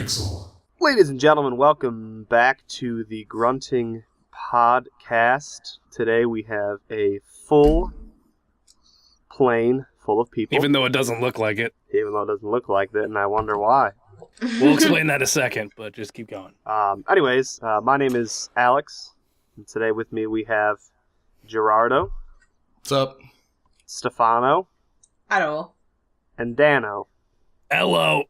Pixel. Ladies and gentlemen, welcome back to the Grunting Podcast. Today we have a full plane full of people. Even though it doesn't look like it. Even though it doesn't look like that, and I wonder why. We'll explain that in a second, but just keep going. Anyways, my name is Alex, and today with me we have Gerardo. What's up? Stefano. Hello. And Dano. Hello.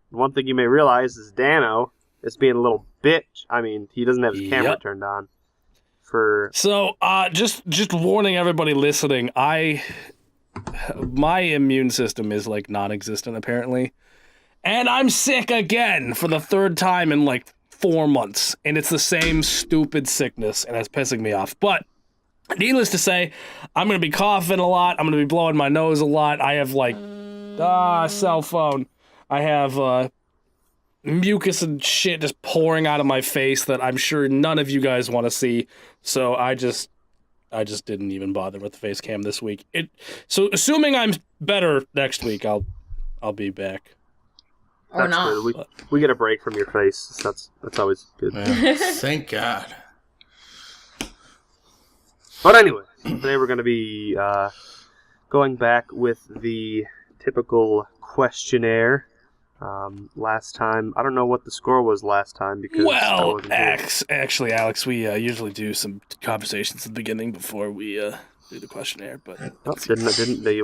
One thing you may realize is Dano is being a little bitch. I mean, he doesn't have his camera turned on. So, just warning everybody listening, my immune system is like non-existent apparently, and I'm sick again for the third time in like 4 months, and it's the same stupid sickness, and it's pissing me off. But needless to say, I'm gonna be coughing a lot. I'm gonna be blowing my nose a lot. I have like cell phone. I have mucus and shit just pouring out of my face that I'm sure none of you guys want to see. So I just didn't even bother with the face cam this week. So assuming I'm better next week, I'll be back. Or that's not. Good. We get a break from your face. That's always good. Yeah. Thank God. But anyway, today we're going to be going back with the typical questionnaire. Last time, I don't know what the score was last time because actually, Alex, we usually do some conversations at the beginning before we do the questionnaire. But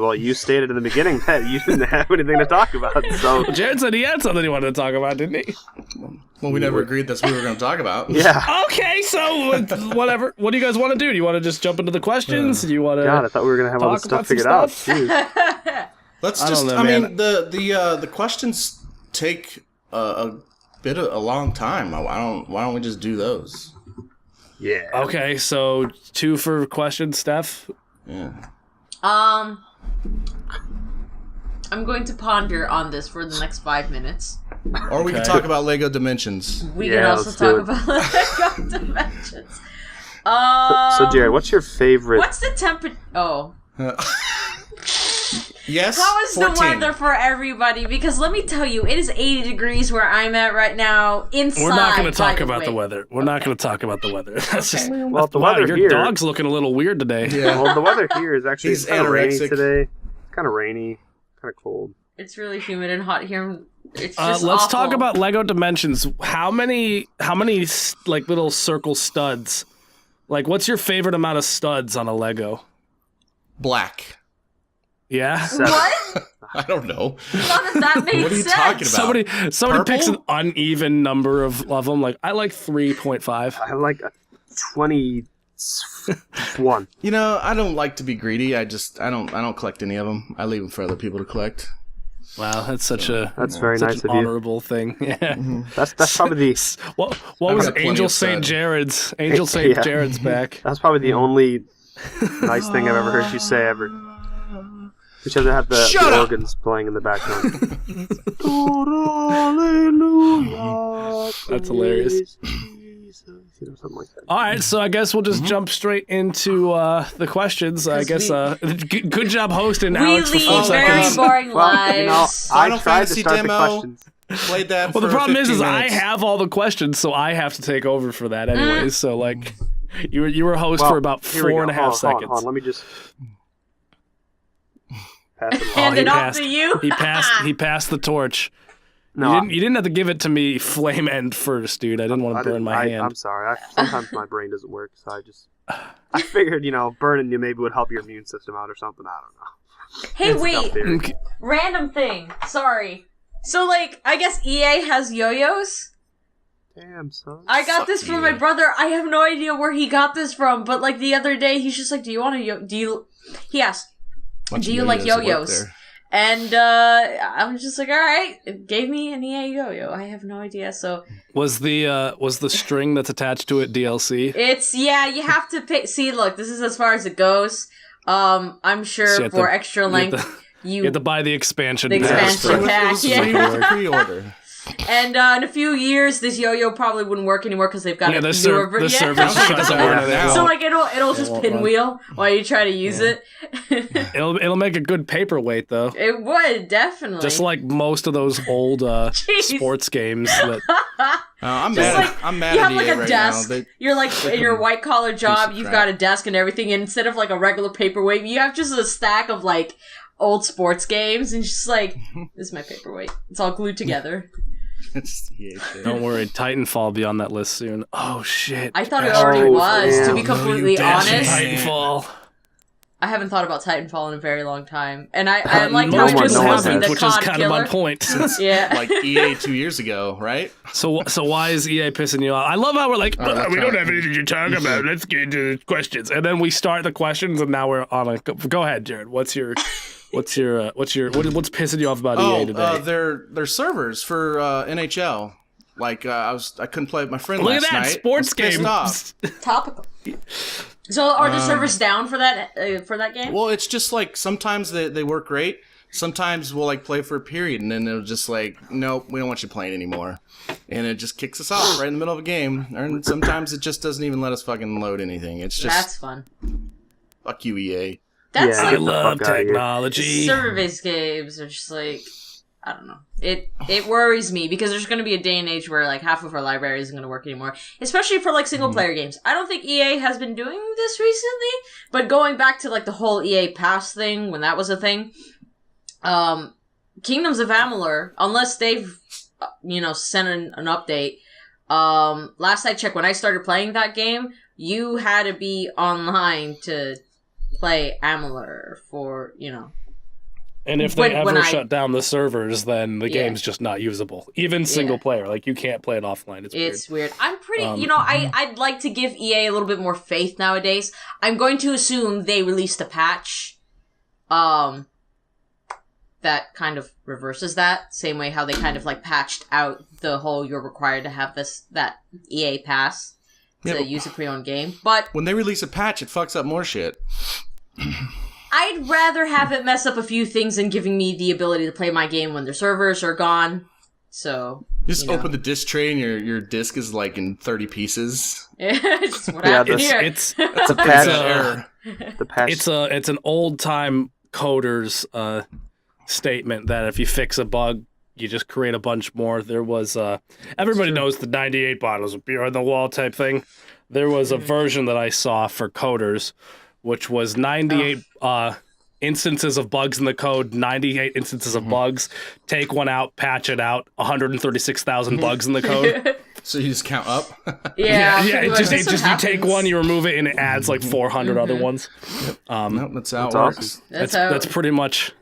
well, you stated in the beginning that you didn't have anything to talk about. So Jared said he had something he wanted to talk about, didn't he? Well, we never agreed that's what we were going to talk about. Yeah. Okay, so whatever. What do you guys want to do? Do you want to just jump into the questions? Do you want to? God, I thought we were going to have all this stuff figured out. Let's just. I mean, the questions take a long time. Why don't we just do those? Yeah. Okay, so 2 for questions, Steph. Yeah. I'm going to ponder on this for the next 5 minutes. Or we can talk about Lego Dimensions. We can also talk about Lego Dimensions. So Jared, what's your favorite? What's the temperature? Oh. Yes. How is 14. the weather for everybody? Because let me tell you, it is 80 degrees where I'm at right now. Inside. We're not going to talk about the weather. We're not going to talk about the weather. That's just. Well, the weather your here. Your dog's looking a little weird today. Yeah. Well, the weather here is actually kind of rainy today. Kind of rainy, kind of cold. It's really humid and hot here. It's just let's awful. talk about Lego Dimensions. How many like little circle studs? Like, what's your favorite amount of studs on a Lego? Black. Yeah. 7. What? I don't know. How does that make What are you sense? talking about? Somebody Purple? picks an uneven number of them. Like, I like 3.5. I like a 21. You know, I don't like to be greedy. I don't collect any of them. I leave them for other people to collect. Wow, that's very nice an of you. honorable thing. Yeah. Mm-hmm. That's probably the What was got plenty Angel of St. stud. Jared's? Angel St. Yeah. Jared's back. that's probably the only nice thing I've ever heard you say ever. Which doesn't have the organs playing in the background. That's hilarious. Something like that. All right, so I guess we'll just jump straight into the questions. I guess good job hosting, We Alex, for 4 lead very seconds. boring Well, lives. I Final tried to Fantasy start the demo. questions. Played that. Well, the for problem 15 is I minutes. have all the questions, so I have to take over for that anyways. So like, you were a host for about here we go. 4.5 Hold on, seconds. hold on. Let me just pass it along. Hand it off passed- to you. He passed the torch. No, You didn't have to give it to me flame end first, dude. I didn't want to burn my hand. I'm sorry. Sometimes my brain doesn't work, so I figured, burning you maybe would help your immune system out or something. I don't know. Hey, It's a dumb wait. theory. Okay. Random thing. Sorry. So, like, I guess EA has yo-yos? Damn, son. I got this from my brother. I have no idea where he got this from, but, like, the other day, he's just like, he asked, do you like yo-yos? And, I'm just like, alright. It gave me an EA yo-yo. I have no idea, so. Was the string that's attached to it DLC? You have to pay. See, look, this is as far as it goes. I'm sure So you have for to- extra length, You have to buy the expansion. The pack. expansion pack, It was free with the pre-order. And in a few years, this yo-yo probably wouldn't work anymore because they've got the service doesn't work now. So like it'll just pinwheel while you try to use it. It'll make a good paperweight though. It would definitely. Just like most of those old sports games. That I'm mad you at have like EA a right desk. now. You're like in your white collar job. You've crap. got a desk and everything. And instead of like a regular paperweight, you have just a stack of like old sports games. And just like, this is my paperweight. It's all glued together. Don't worry, Titanfall will be on that list soon. Oh shit! I thought it already was. To be completely honest, Titanfall. I haven't thought about Titanfall in a very long time, and I like how Most it just people wasn't haven't, the which is COD kind of killer. my point. Yeah, Like EA 2 years ago, right? So why is EA pissing you off? I love how we're like, let's we don't try. have anything to talk about. Let's get into the questions, and then we start the questions, and now we're on a. Go ahead, Jared. What's pissing you off about EA today? Their servers for NHL. Like I couldn't play with my friend Look last at that night. sports I was pissed game. off. topical. So are the servers down for that game? Well, it's just like sometimes they work great. Sometimes we'll like play for a period, and then it'll just like, nope, we don't want you playing anymore, and it just kicks us off right in the middle of a game. And sometimes it just doesn't even let us fucking load anything. It's just That's fun. fuck you, EA. That's I get like the love fuck outta here. technology. server-based games are just like, I don't know. It worries me because there's going to be a day and age where like half of our library isn't going to work anymore, especially for like single player games. I don't think EA has been doing this recently, but going back to like the whole EA Pass thing when that was a thing, Kingdoms of Amalur, unless they've sent an update. Last I checked, when I started playing that game, you had to be online to play Amalur for And if they when ever I- shut down the servers, then the Yeah. game's just not usable. Even single player, like you can't play it offline. It's weird. I'm pretty, I'd like to give EA a little bit more faith nowadays. I'm going to assume they released a patch, that kind of reverses that. Same way how they kind of like patched out the whole you're required to have that EA Pass to use a pre-owned game. But When they release a patch, it fucks up more shit. I'd rather have it mess up a few things than giving me the ability to play my game when their servers are gone. So Just open the disc tray and your disc is like in 30 pieces. it's what happened here. it's It's a patch. Error. The patch. it's an old time coder's statement that if you fix a bug, you just create a bunch more. There was everybody knows the 98 bottles of beer on the wall type thing. There was a version that I saw for coders, which was 98 instances of bugs in the code, 98 instances of bugs. Take one out, patch it out. 136,000 bugs in the code. So you just count up? Yeah, It like, just this you take happens. one, you remove it, and it adds like 400 other ones. Nope, that's how That's it works. awesome. That's pretty much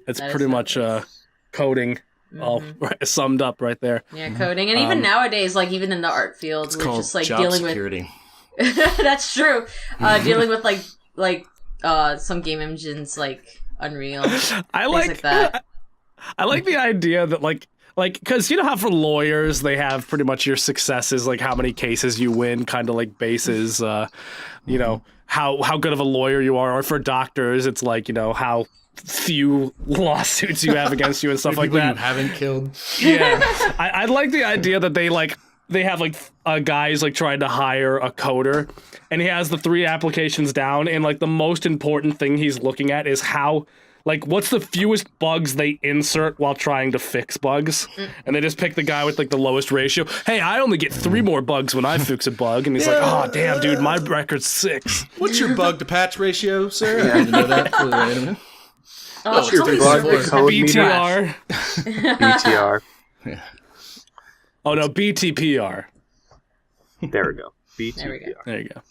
coding all summed up right there. Yeah, coding, and even nowadays, like even in the art field, It's we're called just like job dealing security. with. That's true. Dealing with like some game engines like Unreal, I things like that. I like the idea that like because you know how for lawyers they have pretty much your successes, like how many cases you win, kind of like bases, you know how good of a lawyer you are, or for doctors it's like how few lawsuits you have against you and stuff like People that. you haven't killed. Yeah, I like the idea that they have like a guy's like trying to hire a coder, and he has the 3 applications down, and like the most important thing he's looking at is how, like, what's the fewest bugs they insert while trying to fix bugs, and they just pick the guy with like the lowest ratio. Hey, I only get 3 more bugs when I fix a bug, and he's like, oh damn, dude, my record's 6. What's your bug to patch ratio, sir? I didn't know that. Wait a minute. Oh, your totally bug servers. code meter? BTR. BTR. Oh no, BTPR. There we go. BTR. There we go. There you go.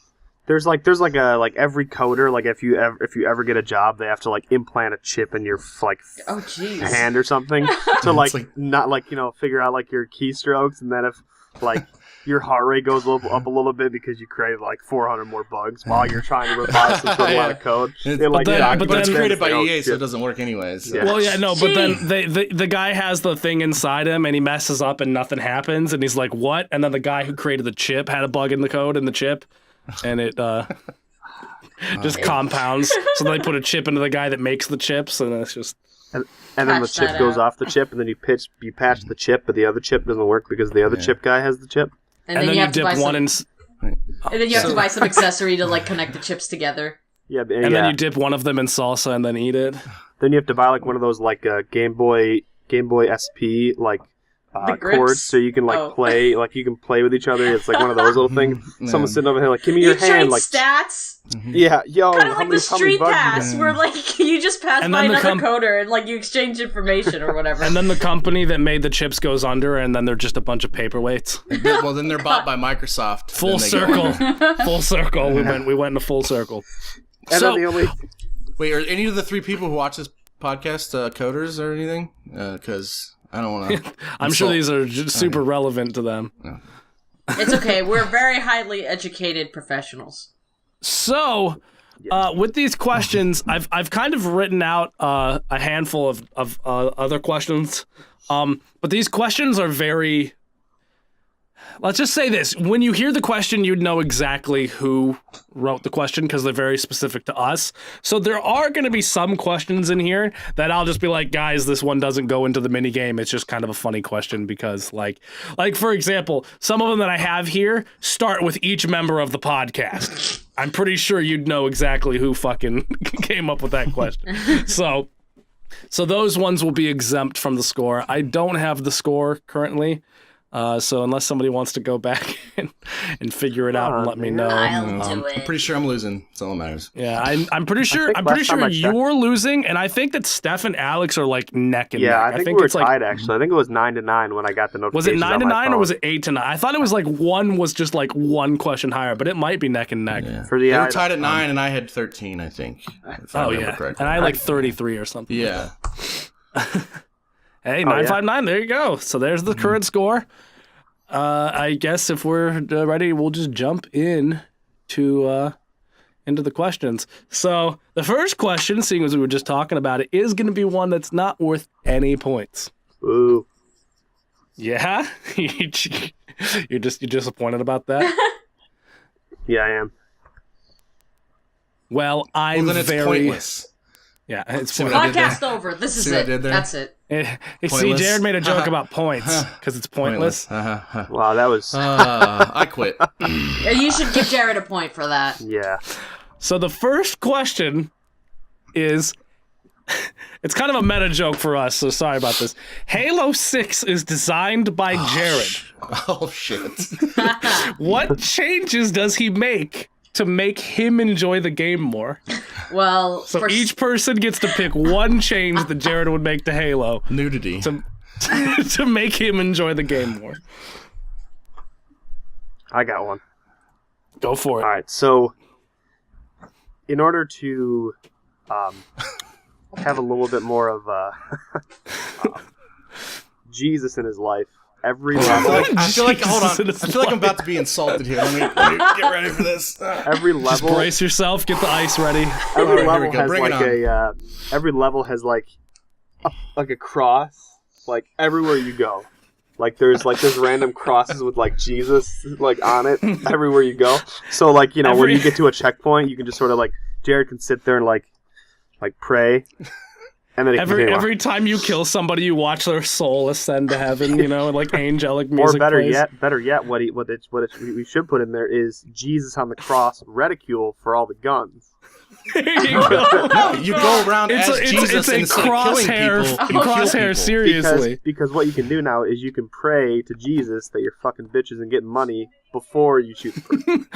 There's every coder, like if you ever get a job, they have to like implant a chip in your Oh jeez. hand or something to like, like- not like figure out like your keystrokes, and then if like your heart rate goes up a little bit because you created like 400 more bugs while you're trying to revise some sort of line of code. But It, like, then- documents but But it's then- created by oh, EA, so shit. it doesn't work anyways. So. Yeah. Well, yeah, no, but then Gee. the guy has the thing inside him, and he messes up, and nothing happens, and he's like, "What?" And then the guy who created the chip had a bug in the code in the chip, and it just compounds. So they put a chip into the guy that makes the chips, and it's just And then the Patch chip that goes out. off the chip, and then you patch the chip, but the other chip doesn't work because the other chip guy has the chip. And then you have to buy one some, in. and then you have to buy some accessory to like connect the chips together. Yeah, And then you dip one of them in salsa and then eat it. Then you have to buy like one of those like Game Boy SP like The grips? cords, so you can like play, like you can play with each other. It's like one of those little things. Someone's sitting over here like, give me your You hand, trade like stats. yeah, yo, Kind of how like many the street bugs you pass, got? where like you just pass And by then the another coder and like you exchange information or whatever. And then the company that made the chips goes under, and then they're just a bunch of paperweights. Well, then they're bought by Microsoft. Full Then they go circle. under. Full circle. We went in a full circle. And So- then the only Wait, are any of the three people who watch this podcast coders or anything? Because I don't want to. I'm sure these are just super relevant to them. It's okay. We're very highly educated professionals. So, with these questions, I've kind of written out a handful of other questions, but these questions are very. Let's just say this: when you hear the question, you'd know exactly who wrote the question because they're very specific to us. So there are going to be some questions in here that I'll just be like, guys, this one doesn't go into the mini game. It's just kind of a funny question because, like for example, some of them that I have here start with each member of the podcast. I'm pretty sure you'd know exactly who fucking came up with that question. So those ones will be exempt from the score. I don't have the score currently. So unless somebody wants to go back and figure it out and let me know. I'll do I'm it. pretty sure I'm losing. That's all that matters. Yeah, I'm pretty sure think last time I checked- you're losing, and I think that Steph and Alex are like neck and neck. I think we were it's like, tied actually. I think it was 9-9 when I got the was it notification. 9-9 or was it 8-9? I thought it was like one was just like one question higher, but it might be neck and neck. Yeah. For the They were tied at 9, and I had 13, I think. If I Oh remember yeah, correctly. and I had like 33 or something. Yeah. Hey, Oh, 959. There you go. So there's the current score. I guess if we're ready, we'll just jump in to into the questions. So the first question, seeing as we were just talking about it, is going to be one that's not worth any points. Ooh. Yeah, you're disappointed about that. Yeah, I am. Well, I'm Well, then it's very pointless. yeah. It's See what pointless. I did Podcast over. This is See what I it. did there? That's it. See, Pointless. Jared made a joke about points because it's pointless. Wow, that was I quit. Yeah, you should give Jared a point for that. yeah. So the first question is, it's kind of a meta joke for us, so sorry about this. Halo 6 is designed by Jared. Oh, shit. What changes does he make to make him enjoy the game more? Well, So for each person gets to pick one change that Jared would make to Halo Nudity. to make him enjoy the game more. I got one. Go for it. All right, so in order to have a little bit more of Jesus in his life, every level, I feel like hold on. Jesus I feel like I'm about to be insulted here. Let me get ready for this. every Just level, brace yourself, get the ice ready. every All right, here we level go. has Bring it like every level has like a cross, like everywhere you go. Like there's random crosses with like Jesus like on it everywhere you go. So like, you know, when you get to a checkpoint, you can just sort of like Jared can sit there and like pray, and then Every time you kill somebody, you watch their soul ascend to heaven. You know, like angelic music. or better plays. yet, we should put in there is Jesus on the cross, reticule for all the guns. There you go. You go around as Jesus and instead of killing people, you kill crosshair. people. Seriously, Because what you can do now is you can pray to Jesus that you're fucking bitches and getting money before you shoot the person.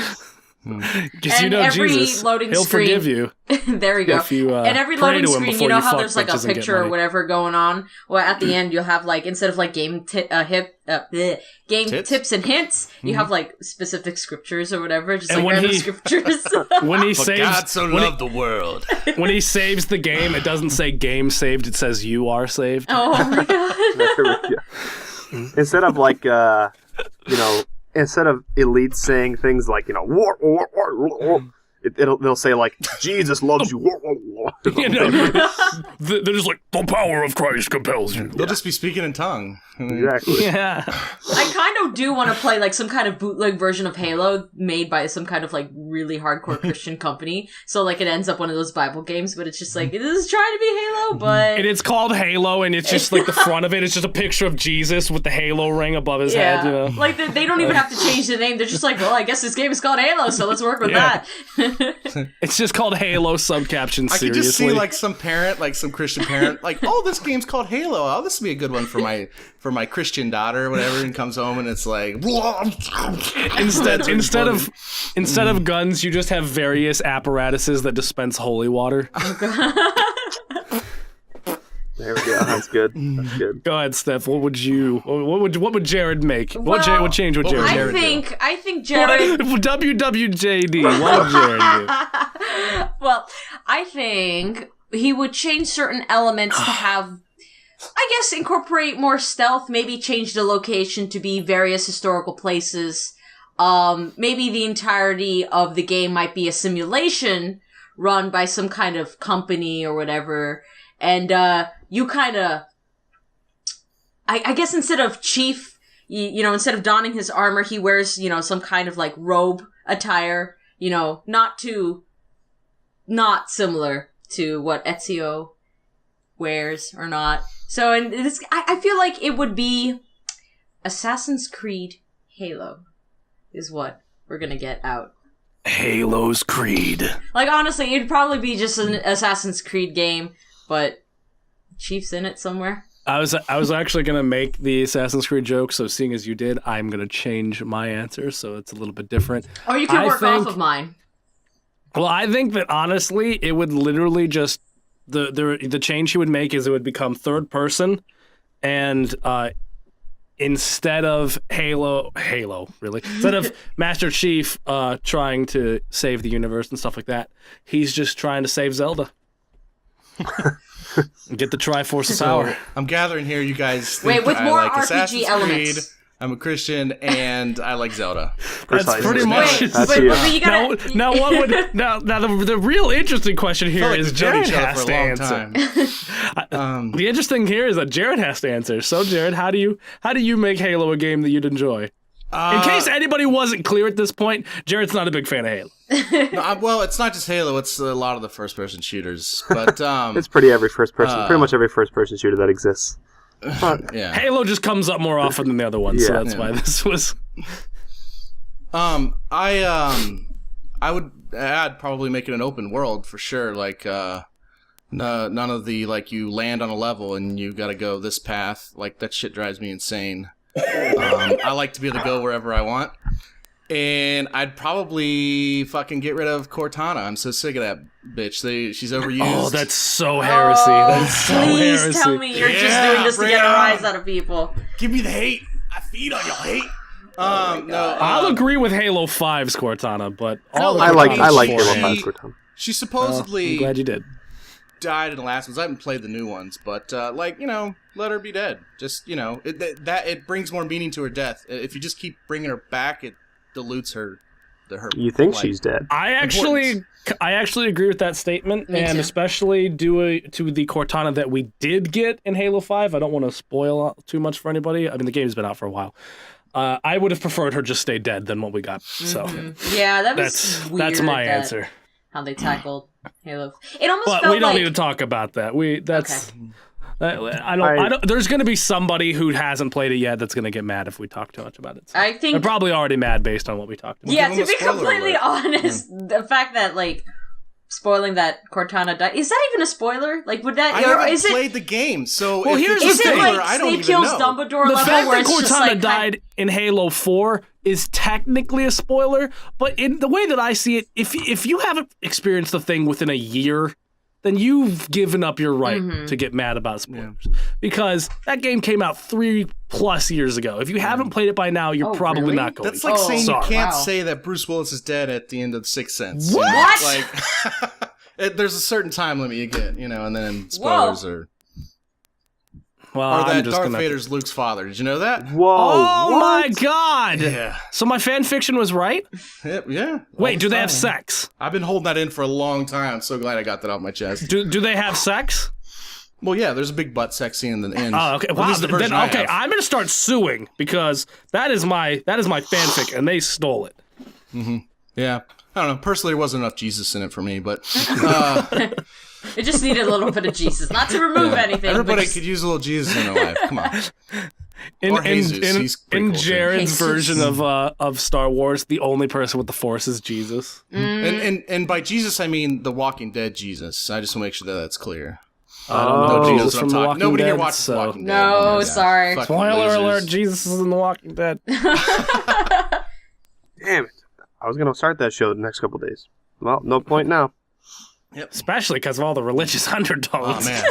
because you And know every Jesus, loading He'll screen- forgive you. there you go. If you, And every pray loading to him screen, before you know you how fuck there's like a bitches and get picture or money. whatever going on? Well, at the end, you'll have like, instead of like game Tits? tips and hints, you have like specific scriptures or whatever, just And like when random he- scriptures. When he For saves, God so loved the world. when he saves the game, it doesn't say game saved; it says you are saved. Oh my god. Instead of like instead of elites saying things like, you know, war, they'll say like Jesus loves you. You know, they're just like, the power of Christ compels you. They'll just be speaking in tongue. Exactly. Yeah. I kind of do want to play like some kind of bootleg version of Halo made by some kind of like really hardcore Christian company. So like it ends up one of those Bible games, but it's just like, this is trying to be Halo, but... And it's called Halo, and it's just like the front of it is just a picture of Jesus with the Halo ring above his head, you know? Like they don't even have to change the name. They're just like, well, I guess this game is called Halo, so let's work with that. It's just called Halo subcaption, seriously. I could just see like some parent, like some Christian parent, like, oh, this game's called Halo. Oh, this would be a good one for my Christian daughter or whatever, and comes home and it's like instead of guns, you just have various apparatuses that dispense holy water. There we go. That's good. That's good. Go ahead, Steph. What would Jared make? What change would Jared do? I think Jared... WWJD. What would Jared do? Well, I think he would change certain elements to have, I guess, incorporate more stealth, maybe change the location to be various historical places. Maybe the entirety of the game might be a simulation run by some kind of company or whatever. And, you kind of, I guess instead of Chief, you know, instead of donning his armor, he wears, you know, some kind of like robe attire, you know, not similar to what Ezio wears or not. So, and this, I feel like it would be Assassin's Creed Halo is what we're gonna get out. Halo's Creed. Like, honestly, it'd probably be just an Assassin's Creed game, but Chief's in it somewhere. I was actually gonna make the Assassin's Creed joke, so seeing as you did, I'm gonna change my answer so it's a little bit different. Or you can work off of mine. Well, I think that honestly, it would literally just the change he would make is it would become third person, and instead of Halo, really, instead of Master Chief trying to save the universe and stuff like that, he's just trying to save Zelda. Get the Triforce of Power. I'm gathering here, you guys think with more I like RPG Assassin's elements. Creed, I'm a Christian, and I like Zelda. That's pretty much it. But you gotta... Now what would now the real interesting question here Like is Jared has to answer. The interesting here is that Jared has to answer. So Jared, how do you make Halo a game that you'd enjoy? In case anybody wasn't clear at this point, Jared's not a big fan of Halo. Well, it's not just Halo; it's a lot of the first-person shooters. But it's pretty much every first-person shooter that exists. Yeah, Halo just comes up more often than the other ones, so that's why this was. I would add probably make it an open world for sure. Like none of the like you land on a level and you got to go this path. Like that shit drives me insane. I like to be able to go wherever I want. And I'd probably fucking get rid of Cortana. I'm so sick of that bitch. She's overused. Oh, that's so heresy. That's so please heresy. tell me you're just doing this to get a rise out of people. Give me the hate. I feed on your hate. I'll agree with Halo 5's Cortana, but I like Halo 5's Cortana. She supposedly I'm glad you did. died in the last ones. I haven't played the new ones, but let her be dead. Just it brings more meaning to her death. If you just keep bringing her back, it dilutes her. You think she's dead? I actually agree with that statement, and especially due to the Cortana that we did get in Halo 5. I don't want to spoil too much for anybody. I mean, the game's been out for a while. I would have preferred her just stay dead than what we got. So yeah, that's weird. That's my answer. How they tackled Halo. It almost felt but we don't like... need to talk about that. That's. Okay. I don't. There's going to be somebody who hasn't played it yet that's going to get mad if we talk too much about it. So I think they're probably already mad based on what we talked about. Yeah, to be completely honest, the fact that spoiling that Cortana died, is that even a spoiler? Would that? I haven't played the game, so well, here's the thing. I don't Snape kills know. Dumbledore The level fact where that it's Cortana died in Halo 4 is technically a spoiler, but in the way that I see it, if you haven't experienced the thing within a year, then you've given up your right to get mad about spoilers. Yeah. Because that game came out 3+ years ago. If you haven't played it by now, you're probably not going to. That's like saying you can't say that Bruce Willis is dead at the end of The Sixth Sense. What? There's a certain time limit you get, and then spoilers are... Well, or that Darth Vader's Luke's father. Did you know that? Whoa! Oh my God! Yeah. So my fan fiction was right? Yeah. Wait, do they have sex? I've been holding that in for a long time. I'm so glad I got that off my chest. Do they have sex? Well, yeah, there's a big butt sex scene in the end. Oh, okay. At Wow. least the version I have. I'm gonna start suing because that is my fanfic, and they stole it. Yeah. I don't know. Personally, there wasn't enough Jesus in it for me, but It just needed a little bit of Jesus, not to remove anything. everybody but just... could use a little Jesus in their life. Come on. In Or Jesus. He's pretty in cool, too. Jared's Jesus. version of Star Wars, the only person with the Force is Jesus. And by Jesus, I mean the Walking Dead Jesus. I just want to make sure that that's clear. I don't know Nobody Jesus knows what from I'm The talking. Walking Nobody Dead. here watches so. Walking Dead. No, Oh my God. sorry. Fucking Spoiler losers. alert: Jesus is in The Walking Dead. Damn it. I was going to start that show the next couple days. Well, no point now. Especially because of all the religious undertones. Oh man,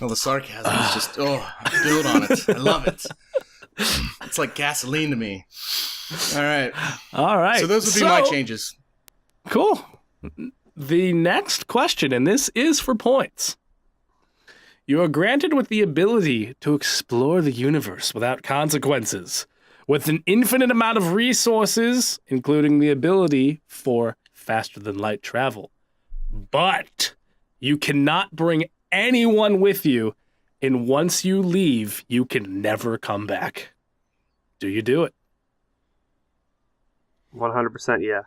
all the sarcasm is just I build on it. I love it. It's like gasoline to me. All right. All right. So those would be my changes. Cool. The next question, and this is for points. You are granted with the ability to explore the universe without consequences, with an infinite amount of resources, including the ability for faster than light travel. But you cannot bring anyone with you, and once you leave, you can never come back. Do you do it? 100% yeah.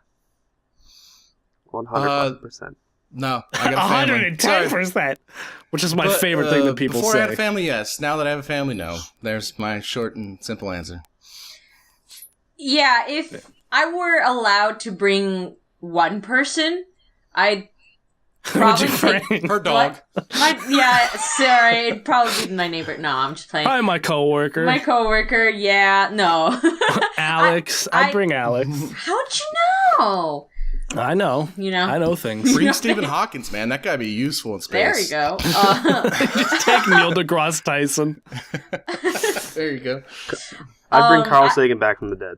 100%. No, I got a family. 110%, which is my favorite thing that people before say. I had a family, yes. Now that I have a family, no. There's my short and simple answer. Yeah, if I were allowed to bring one person, I'd probably take Her dog. sorry, it'd probably be my neighbor. No, I'm just playing. Hi, my coworker. My coworker, yeah, no. Alex. I'd bring Alex. How'd you know? I know. You know? I know things. Bring Stephen Hawkins, man. That guy be useful in There space. you go. Just take Neil deGrasse Tyson. There you go. I'd bring Carl Sagan back from the dead.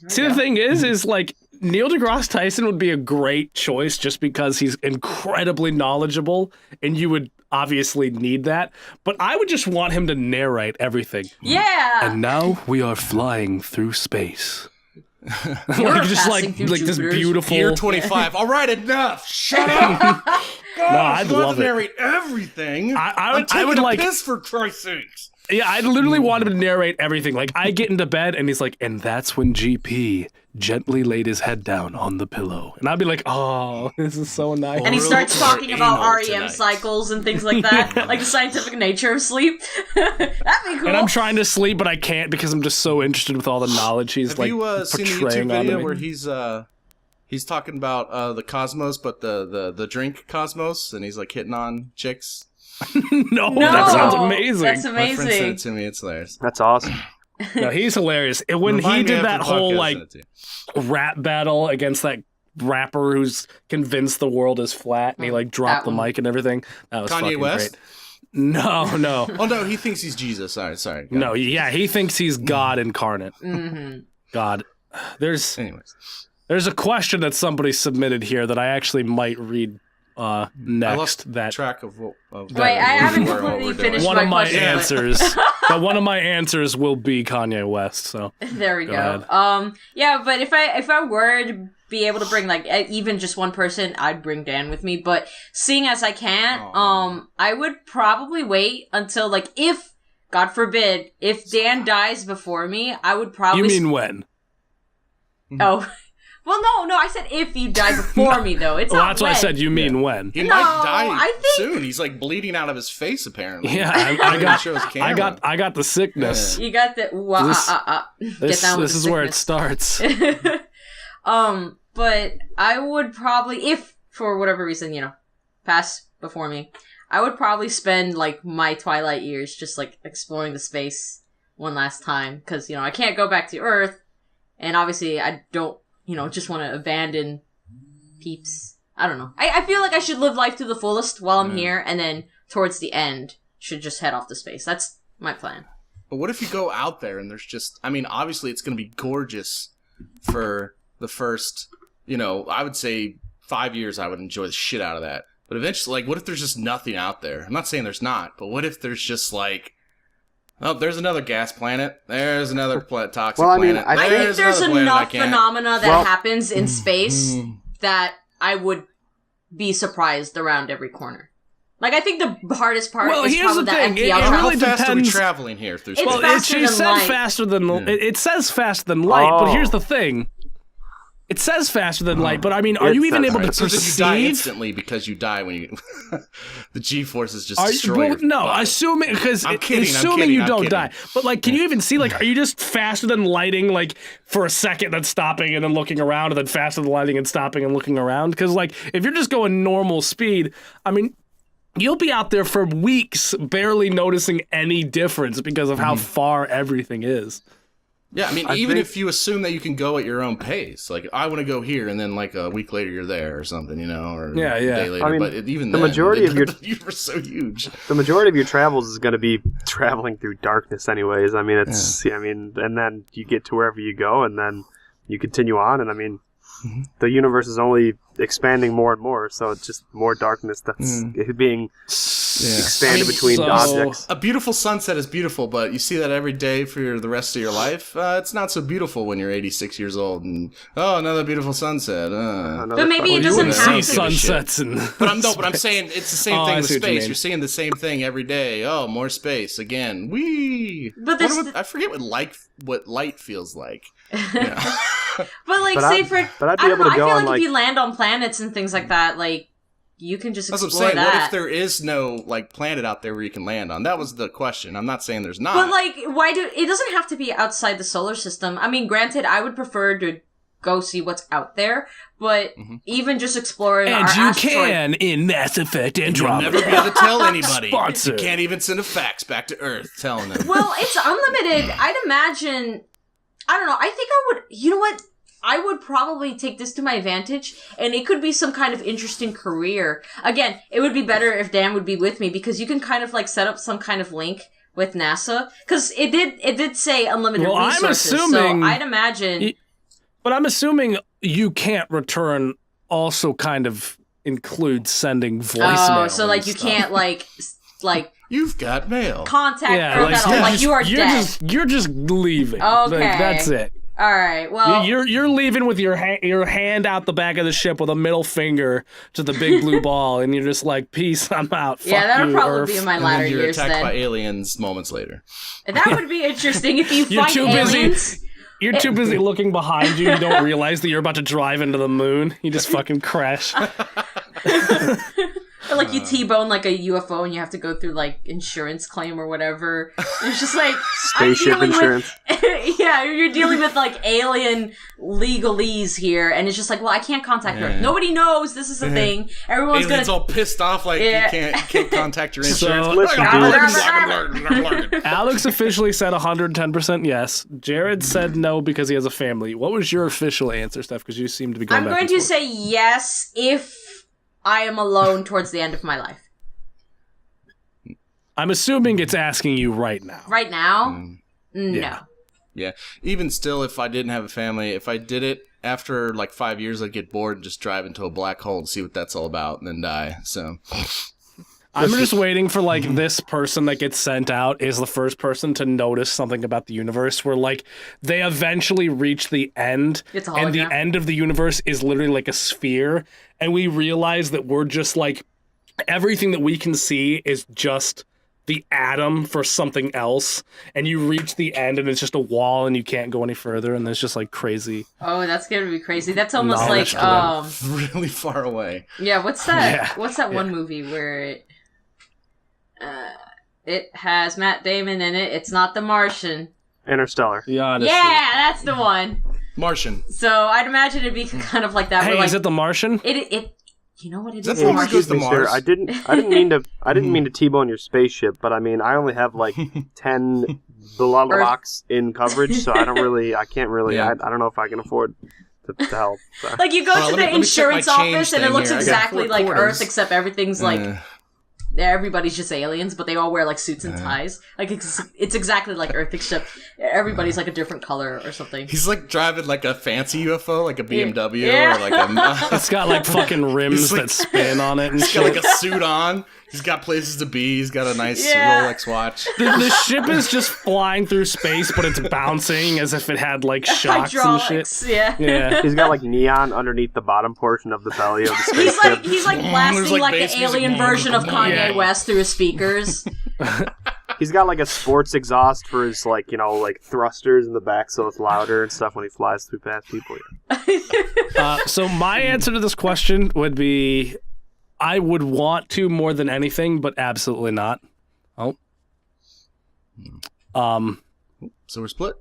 See, the thing is like Neil deGrasse Tyson would be a great choice just because he's incredibly knowledgeable, and you would obviously need that. But I would just want him to narrate everything. Yeah. And now we are flying through space. You're like just passing like through this Jupiter's beautiful. Year 25. All right, enough. Shut up. God, No, I'd you want love to it. narrate everything. I I'm taking would a like. piss for Christ's sakes. Yeah, I'd literally want him to narrate everything. Like, I get into bed, and he's like, and that's when GP gently laid his head down on the pillow. And I'd be like, oh, this is so nice. And he starts Oral talking or about anal REM tonight? cycles and things like that, like the scientific nature of sleep. That'd be cool. And I'm trying to sleep, but I can't because I'm just so interested with all the knowledge he's Have like you seen the YouTube portraying onto video me. where he's talking about the cosmos, but the drink cosmos, and he's like hitting on chicks? no, No, that sounds amazing. That's My friend sent amazing. it to me. It's hilarious. That's awesome. No, he's hilarious. And when he Remind me did after that the whole podcast, like send it to you. rap battle against that rapper who's convinced the world is flat, and he like dropped That the one. mic and everything. That was Kanye fucking West? great. No. Oh no, he thinks he's Jesus. Sorry. No, yeah, he thinks he's God incarnate. Mm-hmm. God. There's Anyways, a question that somebody submitted here that I actually might read next. I lost that track of what. Of Wait, I haven't what we're completely doing. finished one my of my question, but- answers. But one of my answers will be Kanye West. So There we go. ahead. Yeah, but if I were to be able to bring like even just one person, I'd bring Dan with me. But seeing as I can't, Aw. I would probably wait until like if God forbid if Dan dies before me, I would probably. you mean when? Oh, well, no, I said if you die before me though. It's Well, not that's what I when. said. You mean when? He No, might die I think- soon. He's like bleeding out of his face apparently. Yeah, I I shows got camera. the sickness. You got the get This down with this the is where it sickness. starts. But I would probably, if for whatever reason, pass before me, I would probably spend like my twilight years just like exploring the space one last time because I can't go back to Earth, and obviously I don't just want to abandon peeps. I don't know. I feel like I should live life to the fullest while I'm here, and then towards the end should just head off to space. That's my plan. But what if you go out there and there's just? I mean, obviously it's going to be gorgeous for the first. I would say 5 years. I would enjoy the shit out of that. But eventually, like, what if there's just nothing out there? I'm not saying there's not, but what if there's just like, oh, there's another gas planet. There's another toxic Well, I mean, planet. I I think there's another planet I enough can't- phenomena that Well- happens in space that I would be surprised around every corner. Like, I think the hardest part Well, is here's probably the the thing. FDL It travel. really How fast are we depends. traveling here through It's space? Well, faster she than said light. faster than it says faster than light, but here's the thing. It says faster than light, but I mean, are It you even says able to faster. So did you die perceive? instantly because you die when you... the G-forces just Are you, destroy well, your no, body. assuming because I'm kidding, assuming you I'm don't kidding. die, but like, can you even see? Like, are you just faster than lighting, like for a second, then stopping and then looking around, and then faster than lighting and stopping and looking around? Because like, if you're just going normal speed, I mean, you'll be out there for weeks, barely noticing any difference because of how far everything is. Yeah, I mean, even if you assume that you can go at your own pace, like, I want to go here, and then, like, a week later you're there or something, you know, or Yeah, a day later. I mean, but even the then, majority of your- the universe is so huge. The majority of your travels is going to be traveling through darkness, anyways. I mean, I mean, and then you get to wherever you go, and then you continue on, and I mean, the universe is only expanding more and more, so it's just more darkness that's being expanded between objects. A beautiful sunset is beautiful, but you see that every day for the rest of your life. It's not so beautiful when you're 86 years old and another beautiful sunset. But maybe it you doesn't wouldn't have See to. sunsets and. But I'm saying it's the same Oh, thing I with see what you space. mean. You're seeing the same thing every day. Oh, more space again. Whee! But this- I forget what light feels like. Yeah. But like, But say I'd- for but I'd be I don't able know. to I go feel on, like like- if you land on planets and things like that, like you can just That's what I'm explore saying. that. What if there is no like planet out there where you can land on? That was the question. I'm not saying there's not. But like, why do it doesn't have to be outside the solar system? I mean, granted, I would prefer to go see what's out there, but even just exploring And our you asteroid. can in Mass Effect You'll Andromeda. never be able to tell anybody. Sponsor. You can't even send a fax back to Earth telling them. Well, it's unlimited. I'd imagine. I don't know. I think I would. You know what? I would probably take this to my advantage, and it could be some kind of interesting career. Again, it would be better if Dan would be with me because you can kind of like set up some kind of link with NASA because it did say unlimited Well, I'm resources. assuming- so I'd imagine. But I'm assuming you can't return also kind of includes sending voicemail. Oh, so like you can't like You've got mail. contact Yeah, Earth like, at all. Like you are dead. You're just leaving. Okay. Like, that's it. All right. Well, You're leaving with your hand out the back of the ship with a middle finger to the big blue ball, and you're just like, "Peace, I'm out." yeah, Fuck that'll you, probably Earth. be in my And latter then you're years. attacked Then by aliens moments later. that would be interesting if you You're fight too busy. aliens. You're too busy looking behind you. You don't realize that you're about to drive into the moon. You just fucking crash. Or like you T-bone like a UFO and you have to go through like insurance claim or whatever. It's just like Spaceship I'm dealing insurance. With, yeah, you're dealing with like alien legalese here, and it's just like, well, I can't contact Earth. Nobody knows this is a thing. Everyone's Aliens gonna. all pissed off like Yeah. you can't contact your insurance. So- Listen, Alex officially said 110% yes. Jared said no because he has a family. What was your official answer, Steph? Because you seem to be going I'm back going and to forth. say yes if I am alone towards the end of my life. I'm assuming it's asking you right now. Right now, no. Yeah. Yeah. Even still, if I didn't have a family, if I did it after like 5 years, I'd get bored and just drive into a black hole to see what that's all about and then die. So I'm just waiting for like this person that gets sent out is the first person to notice something about the universe where like they eventually reach the end It's a and the hologram. end of the universe is literally like a sphere and we realize that we're just like everything that we can see is just the atom for something else and you reach the end and it's just a wall and you can't go any further and it's just like crazy. Oh, that's gonna be crazy. That's almost Knowledge like really far away. yeah. What's that? Yeah. What's that one movie where it has Matt Damon in it? It's not The Martian. Interstellar. The Odyssey. Yeah, that's the one. Martian. So I'd imagine it'd be kind of like that. Hey, where, like, is it The Martian? it? You know what it Is that is? the one where Martian. it goes to Excuse me, sir. Mars? I didn't mean to T-bone your spaceship, but I mean I only have like 10 blocks in coverage, so I can't really. Yeah. I don't know if I can afford to help. So. Like you go Hold to on, the let me check my insurance change office and it thing looks here. I got exactly 4 like quarters. Earth, except everything's like everybody's just aliens, but they all wear like suits and ties. Like it's exactly like Earth, except everybody's like a different color or something. He's like driving like a fancy UFO, like a BMW Yeah. or like a. It's got like fucking rims He's like- that spin on it and He's shit. got like a suit on. He's got places to be. He's got a nice Rolex watch. The ship is just flying through space, but it's bouncing as if it had like shocks Hydraulics, and shit. Yeah. He's got like neon underneath the bottom portion of the belly of the spaceship. He's like blasting like bass the alien music. version of Kanye West through his speakers. He's got like a sports exhaust for his like thrusters in the back, so it's louder and stuff when he flies through past people. So my answer to this question would be, I would want to more than anything, but absolutely not. Oh. So we're split.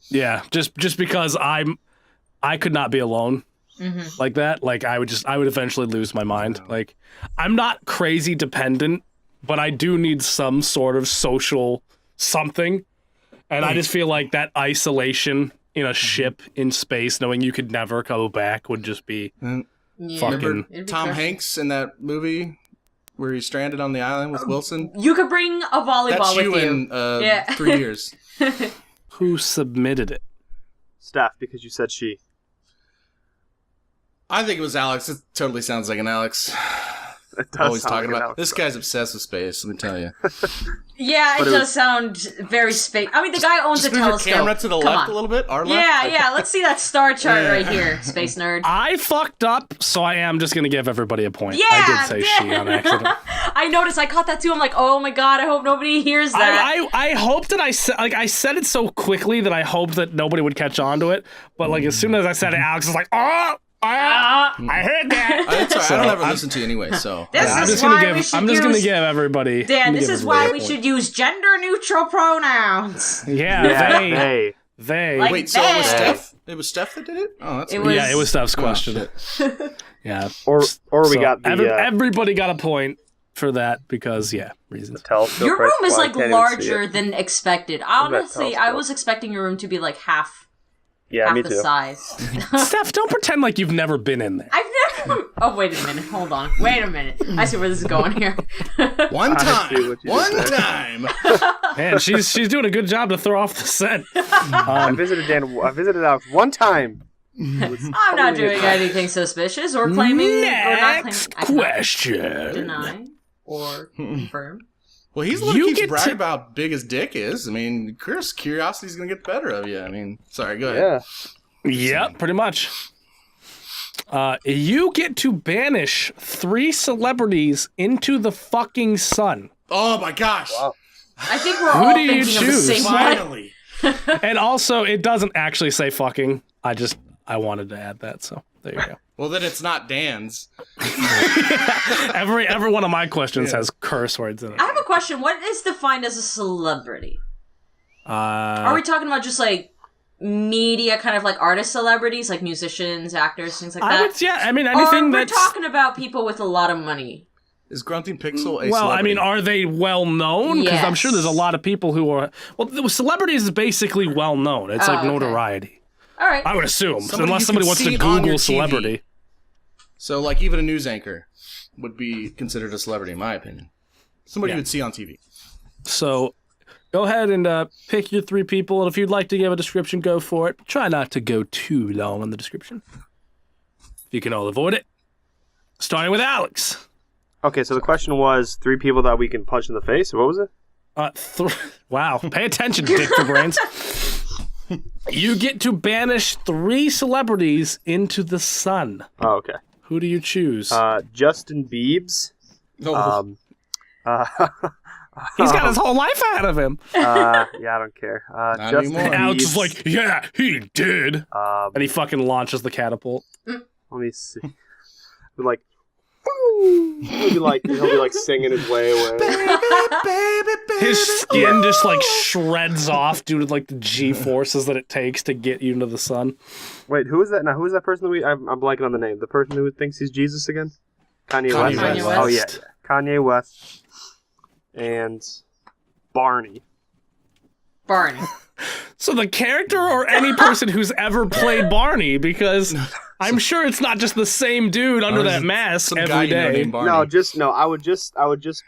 Yeah, just because I could not be alone like that. Like I would eventually lose my mind. Like I'm not crazy dependent, but I do need some sort of social something. And I just feel like that isolation in a ship in space, knowing you could never go back, would just be fucking. Remember Tom Hanks in that movie where he's stranded on the island with Wilson? You could bring a volleyball That's with you you. in 3 years. Who submitted it? Steph, because you said she. I think it was Alex. It totally sounds like an Alex. It does Always sound talking like about Alex, this guy's obsessed with space. Let me tell you. Yeah, But it it does sound very space. I mean, the guy owns a Just move your telescope. camera to the Come left on. a little bit. Our left. Yeah. Let's see that star chart right here, space nerd. I fucked up, so I am just gonna give everybody a point. Yeah, I did say she on accident. I noticed. I caught that too. I'm like, oh my god. I hope nobody hears that. I hope that I said it so quickly that I hoped that nobody would catch on to it. But like as soon as I said it, Alex was like, I heard that. That's all right. So, I don't ever listen to you anyway, so. This I'm is just why gonna we give. should I'm just gonna use- give everybody. Dan, this is why we point. should use gender-neutral pronouns. Yeah, they. Like- Wait, so it was Hey. Steph? It was Steph that did it? Oh, that's It weird. was- Yeah, it was Steph's Oh, question. shit. Yeah. Or we So got the everybody got a point for that because reasons. telescope. Your room is Why like can't even see larger it. than expected. about Honestly, I telescope? was expecting your room to be like half Me the too. size. Steph, don't pretend like you've never been in there. I've never. Oh, wait a minute. Hold on. Wait a minute. I see where this is going here. One I see time. what you One did there. time. Man, she's doing a good job to throw off the scent. I visited Alex one time. I'm not doing anything suspicious or claiming or not Next claiming. I cannot question. deny or confirm. Well, he's the one You who keeps get bragging to- about how big his dick is. I mean, Chris, curiosity's going to get the better of you. I mean, sorry, go ahead. Yeah. Yep, pretty much. You get to banish 3 celebrities into the fucking sun. Oh, my gosh. Wow. I think we're all do you thinking of the choose? same one. Finally. And also, it doesn't actually say fucking. I wanted to add that, so there you go. Well, then it's not Dan's. Every one of my questions has curse words in it. I have a question. What is defined as a celebrity? Are Uh, we talking about just like media, kind of like artist celebrities, like musicians, actors, things like that? I mean, Or anything we're that's... talking about people with a lot of money. Is Grunting Pixel a Well, I celebrity? mean, are they well known? Because I'm sure there's a Yes. lot of people who are... Well, celebrities is basically well known. It's Oh, like okay. notoriety. All right. I would assume, Somebody unless you somebody can wants to see on your Google TV. celebrity. So, like, even a news anchor would be considered a celebrity, in my opinion. Somebody Yeah. you would see on TV. So go ahead and pick your 3 people, and if you'd like to give a description, go for it. Try not to go too long on the description. If you can all avoid it. Starting with Alex. Okay, so the question was 3 people that we can punch in the face. What was it? Wow, pay attention, dick for brains. You get to banish 3 celebrities into the sun. Oh, okay. Who do you choose? Justin Biebs. Oh, He's got his whole life ahead of him. Yeah, I don't care. Not Justin anymore. Alex is Biebs. like, yeah, he did. And he fucking launches the catapult. Let me see. Be like, "Woo!" he'll be like singing his way away. His skin just like shreds off due to like the G forces that it takes to get you into the sun. Wait, who is that? Now, who is that person that I'm blanking on the name. The person who thinks he's Jesus again? Kanye West. Kanye West. Oh yeah, Kanye West and Barney. Barney. So the character or any person who's ever played Barney, because I'm sure it's not just the same dude under that mask every day. No, I would just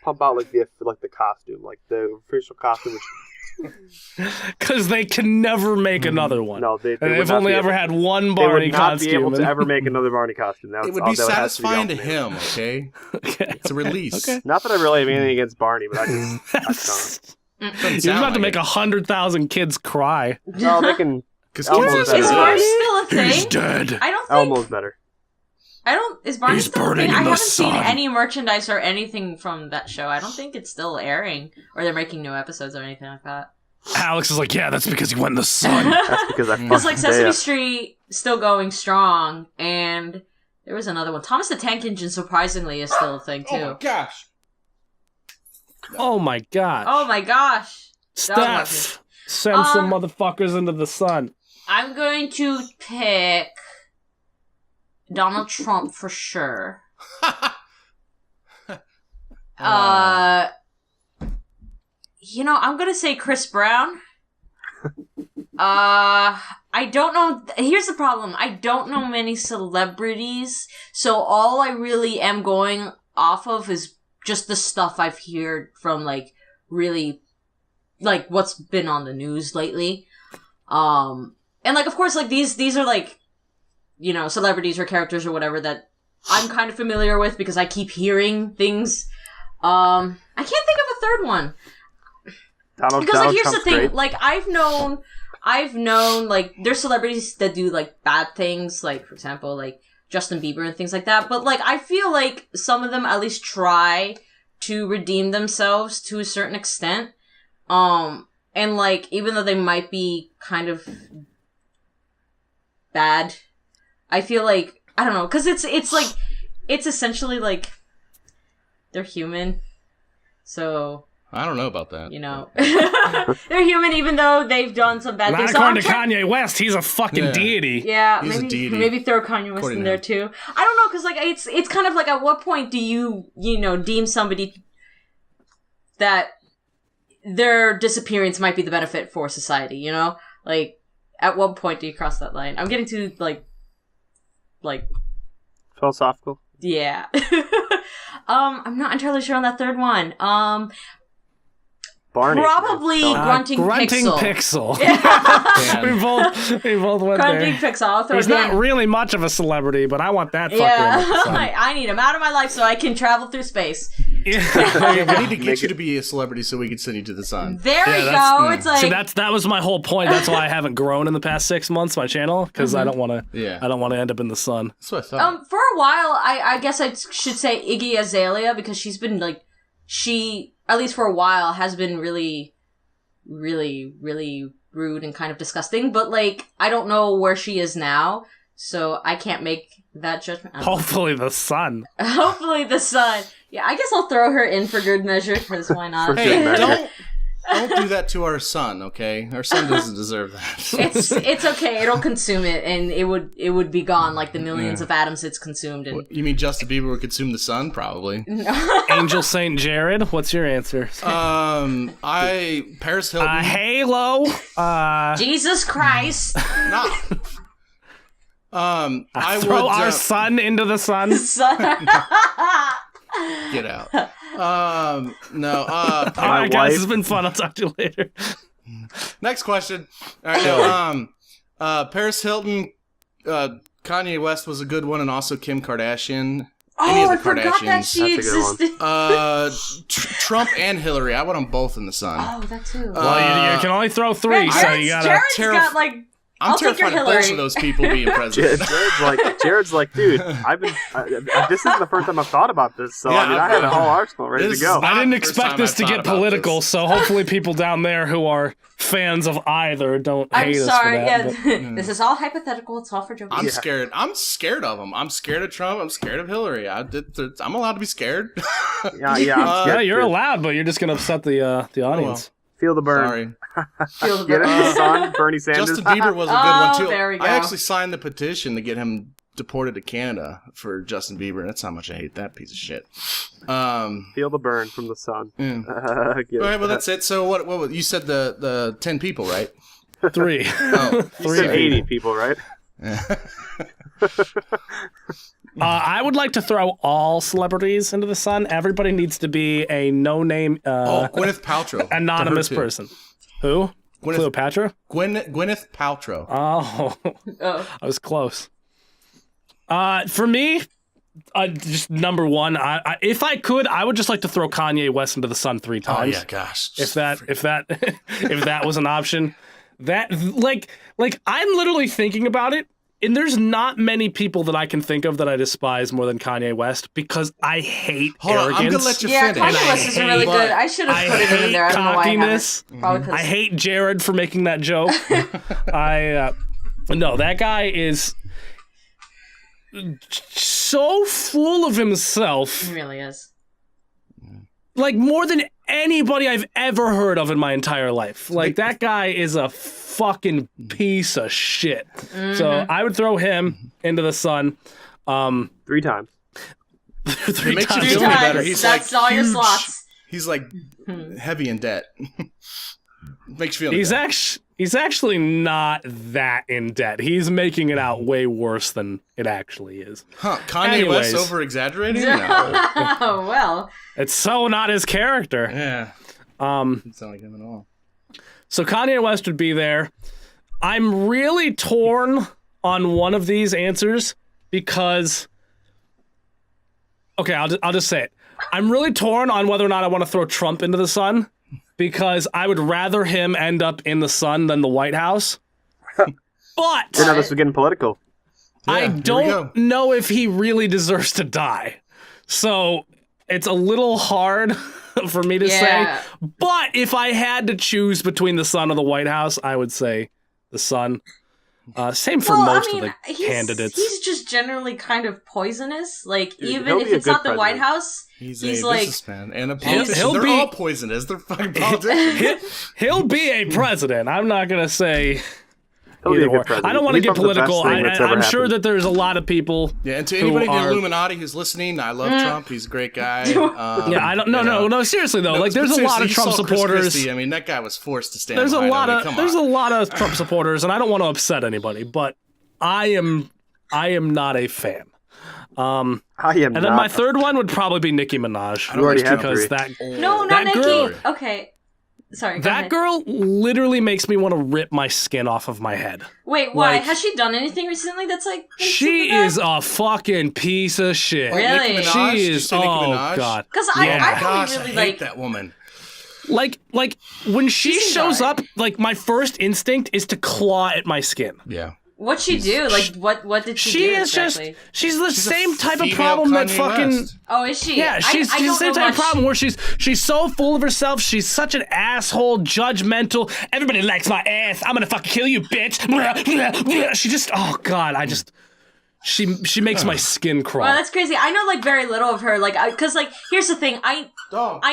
pump out like the costume, like the official costume. Because they can never make another one. No, they've only ever had one Barney costume. They would not be able to ever make another Barney costume. It would be satisfying to him, okay? It's a release. Okay. Not that I really have anything against Barney, but I just You're about to make 100,000 kids cry. No, they can. Because is Barney still a thing? He's dead. I don't think. Elmo's better. Is Barney He's still a burning thing? in I the haven't sun. seen any merchandise or anything from that show. I don't think it's still airing, or they're making new episodes or anything like that. Alex is like, yeah, that's because he went in the sun. That's because I Because like Sesame Dea. Street still going strong, and there was another one. Thomas the Tank Engine surprisingly is still a thing too. Oh my gosh! Oh my god. Oh my gosh! Steph, send some motherfuckers into the sun. I'm going to pick Donald Trump for sure. I'm gonna say Chris Brown. I don't know. Here's the problem. I don't know many celebrities, so all I really am going off of is just the stuff I've heard from, like, really, like, what's been on the news lately. And, like, of course, like, these are, like, celebrities or characters or whatever that I'm kind of familiar with because I keep hearing things. I can't think of a third one. Because, like, here's the thing. Great. Like, I've known, like, there's celebrities that do, like, bad things, like, for example, like, Justin Bieber and things like that. But, like, I feel like some of them at least try to redeem themselves to a certain extent. And, like, even though they might be kind of bad, I feel like, I don't know, because it's essentially, like, they're human. So... I don't know about that. They're human even though they've done some bad things. Not according to Kanye West, he's a fucking deity. Yeah, He's a deity. maybe throw Kanye West in there too. I don't know, because like it's kind of like at what point do you deem somebody that their disappearance might be the benefit for society? Like at what point do you cross that line? I'm getting to like philosophical. Yeah. I'm not entirely sure on that third one. Barney. Probably Grunting Pixel. Yeah. we both went Grunting there. Pixel. I'll throw He's him not in. really much of a celebrity, but I want that fucker. Yeah, in the sun. I need him out of my life so I can travel through space. We need to get you to be a celebrity so we can send you to the sun. There we go. It's like See, that was my whole point. That's why I haven't grown in the past 6 months my channel because I don't want to. Yeah. I don't want to end up in the sun. That's what I thought. for a while, I guess I should say Iggy Azalea because she's been like at least for a while has been really, really, really rude and kind of disgusting. But like I don't know where she is now, so I can't make that judgment. Hopefully the sun. Hopefully the sun. Yeah, I guess I'll throw her in for good measure because why not? Hey, don't do that to our son, okay? Our son doesn't deserve that. It's okay. It'll consume it, and it would be gone like the millions of atoms it's consumed. And You mean Justin Bieber would consume the sun? Probably. Angel St. Jared. What's your answer? Paris Hilton. Halo. Jesus Christ! I Throw would our son into the sun. get out. No. All right, guys, it's been fun. I'll talk to you later. Next question. All right, no, Paris Hilton, Kanye West was a good one, and also Kim Kardashian. Any of the I forgot that she That's a good one. existed. Trump and Hillary. I want them both in the sun. Oh, that too. Well, you can only throw three, so you gotta. Jared's got like. I'm I'll take your terrified of Hillary. both of those people being president. Jared's like, dude, this is the first time I've thought about this, so I mean, I had a whole arsenal ready to This go. is I didn't Not the first expect time this I've to thought get about political, this. so hopefully people down there who are fans of either don't I'm hate us sorry. for that. Yeah, this is all hypothetical. It's all for jokes. I'm scared. I'm scared of them. I'm scared of Trump. I'm scared of Hillary. I'm allowed to be scared. Yeah, I'm Yeah, scared, you're too. allowed, but you're just gonna upset the audience. Feel the burn. Sorry. Get it, the sun, Bernie Sanders. Justin Bieber was a good one too. There we go. I actually signed the petition to get him deported to Canada for Justin Bieber. That's how much I hate that piece of shit. Feel the burn from the sun. Yeah. All right, well that's it. So what you said the 10 people, right? 3. Oh, You said 80 people, right? I would like to throw all celebrities into the sun. Everybody needs to be a no-name, Gwyneth Paltrow. anonymous To her, too. person. Who? Cleopatra? Gwyneth Paltrow. Oh, I was close. For me, just number one. If I could, I would just like to throw Kanye West into the sun 3 times. Oh yeah, gosh. If that was an option, that like I'm literally thinking about it. And there's not many people that I can think of that I despise more than Kanye West because I hate arrogance. I'm gonna let you Yeah, finish. Kanye West is really good. I should have put him in there. I don't know why I cockiness. haven't. Probably 'cause- I hate Jared for making that joke. No, that guy is so full of himself. He really is. Like more than anybody I've ever heard of in my entire life. Like that guy is a fucking piece of shit. So I would throw him into the sun. 3 times. Three It makes you times. feel Three better. times. He's That's like all your huge. slots. He's like heavy in debt. Makes you feel better. He's actually not that in debt. He's making it out way worse than it actually is. Huh? Kanye Anyways. West over exaggerating? No. Oh well. It's so not his character. Yeah. Doesn't sound like him at all. So Kanye West would be there. I'm really torn on one of these answers because, okay, I'll just say it. I'm really torn on whether or not I want to throw Trump into the sun because I would rather him end up in the sun than the White House. But Now this is getting political. I here we don't go. know if he really deserves to die. So it's a little hard for me to Yeah. say. But if I had to choose between the sun or the White House, I would say the sun. Same for most of the candidates. He's just generally kind of poisonous. Like, Dude, even he'll if be a it's good not the White president. House, He's he's a like, businessman and a politician. he'll They're be- all poisonous. They're fucking politicians. He'll be a president. I'm not going to say He'll be either a good or. president. I don't want to Leave get him the best political. thing that's ever I'm sure happened. that there's a lot of people. Yeah, and to who anybody in the are- Illuminati who's listening, I love Trump. He's a great guy. Yeah, I don't. No. Seriously though, like there's But a lot of seriously, Trump you saw Chris supporters. Christie. I mean, that guy was forced to stand. There's a behind lot him. I of mean, come there's on. a lot of Trump supporters, and I don't want to upset anybody, but I am not a fan. I am And then not. my third one would probably be Nicki Minaj. You already have because three. that no, not That Nikki. girl- Okay. Sorry, go that ahead. girl literally makes me want to rip my skin off of my head. Wait, why? like- Has she done anything recently that's like... been She super bad? is a fucking piece of shit. Really? Nicki Minaj? She Did you is. say Nicki Oh Minaj? god. Because Yeah. I probably Gosh, really I hate like... that woman. Like when she seems shows alright. up, like my first instinct is to claw at my skin. Yeah. What'd she do? Like, what did she She do is exactly? just she's the She's a same type of female problem that Kanye fucking West. Oh, is she? yeah, she's I the don't same know type of much. problem where she's so full of herself. She's such an asshole, judgmental. Everybody likes my ass. I'm gonna fucking kill you, bitch. She just oh god, I just she makes my skin crawl. Well, that's crazy. I know like very little of her. Like, because like here's the thing. I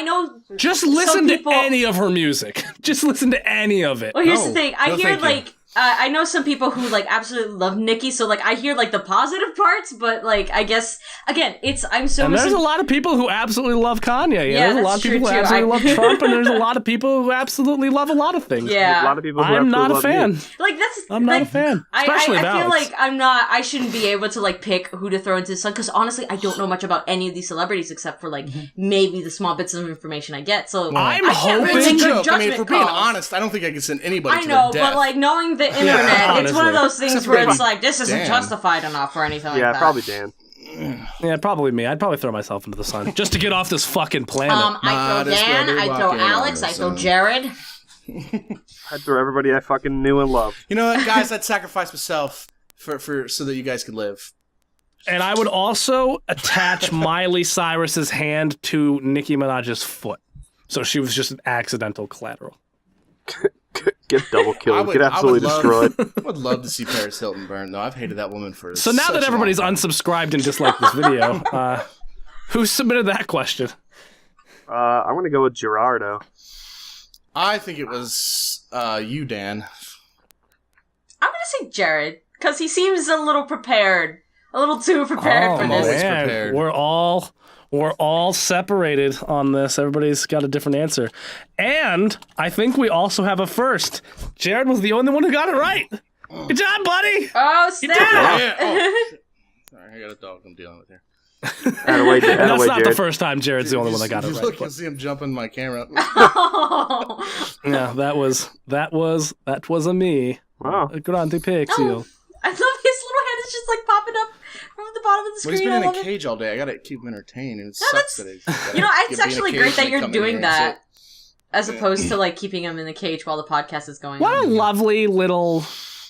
know. Just listen people- to any of her music. Just listen to any of it. Well, here's the No. thing. I No, hear thank you. like. I know some people who like absolutely love Nicki, so like I hear like the positive parts, but like I guess again, I'm so And there's a lot of people who absolutely love Kanye. Yeah, There's a lot that's of people true, who too. absolutely love Trump, and there's a lot of people who absolutely love a lot of things. A yeah. lot of people who I'm not a absolutely love fan. you. Like that's I'm not like, a fan, I especially of feel Alex. like I shouldn't be able to like pick who to throw into the sun because honestly I don't know much about any of these celebrities except for like maybe the small bits of information I get. So I'm I can't hoping- really It's a make good joke. I mean, judgment if we're being calls. honest, I don't think I can send anybody I to know, their death. but like knowing the internet, it's one of honestly. those things Except where maybe it's like this isn't Dan. justified enough or anything like Yeah, that. probably Dan. Yeah, probably me. I'd probably throw myself into the sun just to get off this fucking planet. I throw Modest Dan, weather I throw walking on Alex, the I throw sun. Jared. I'd throw everybody I fucking knew and loved. You know what, guys? I'd sacrifice myself for so that you guys could live. And I would also attach Miley Cyrus's hand to Nicki Minaj's foot. So she was just an accidental collateral. Get double I killed. would- Get I would absolutely love- destroyed. I would love to see Paris Hilton burn, though. I've hated that woman for So now such that a everybody's long time. unsubscribed and disliked this video, who submitted that question? I'm gonna go with Gerardo. I think it was you, Dan. I'm gonna say Jared because he seems a little prepared, a little too prepared for I'm this. always man, prepared. we're all separated on this. Everybody's got a different answer. And I think we also have a first. Jared was the only one who got it right. Good job, buddy. Oh, You did snap! Yeah. Oh, shit. Sorry, I got a dog I'm dealing with here. Attaboy, And that's not the Jared. first time Jared's the only one that got it Look, right. you'll see him jumping my camera. Oh. Yeah, that was a me. Wow. A Grunting Pixel. Oh, I love his little head is just like popping up from the bottom of the But screen. he's been I in love a it. cage all day. I gotta keep him entertained, and it No, sucks that's- that he's You know, it's gotta be in a actually cage great that and you're come in here doing and that, sit. as opposed to like keeping him in the cage while the podcast is going What a on. lovely little,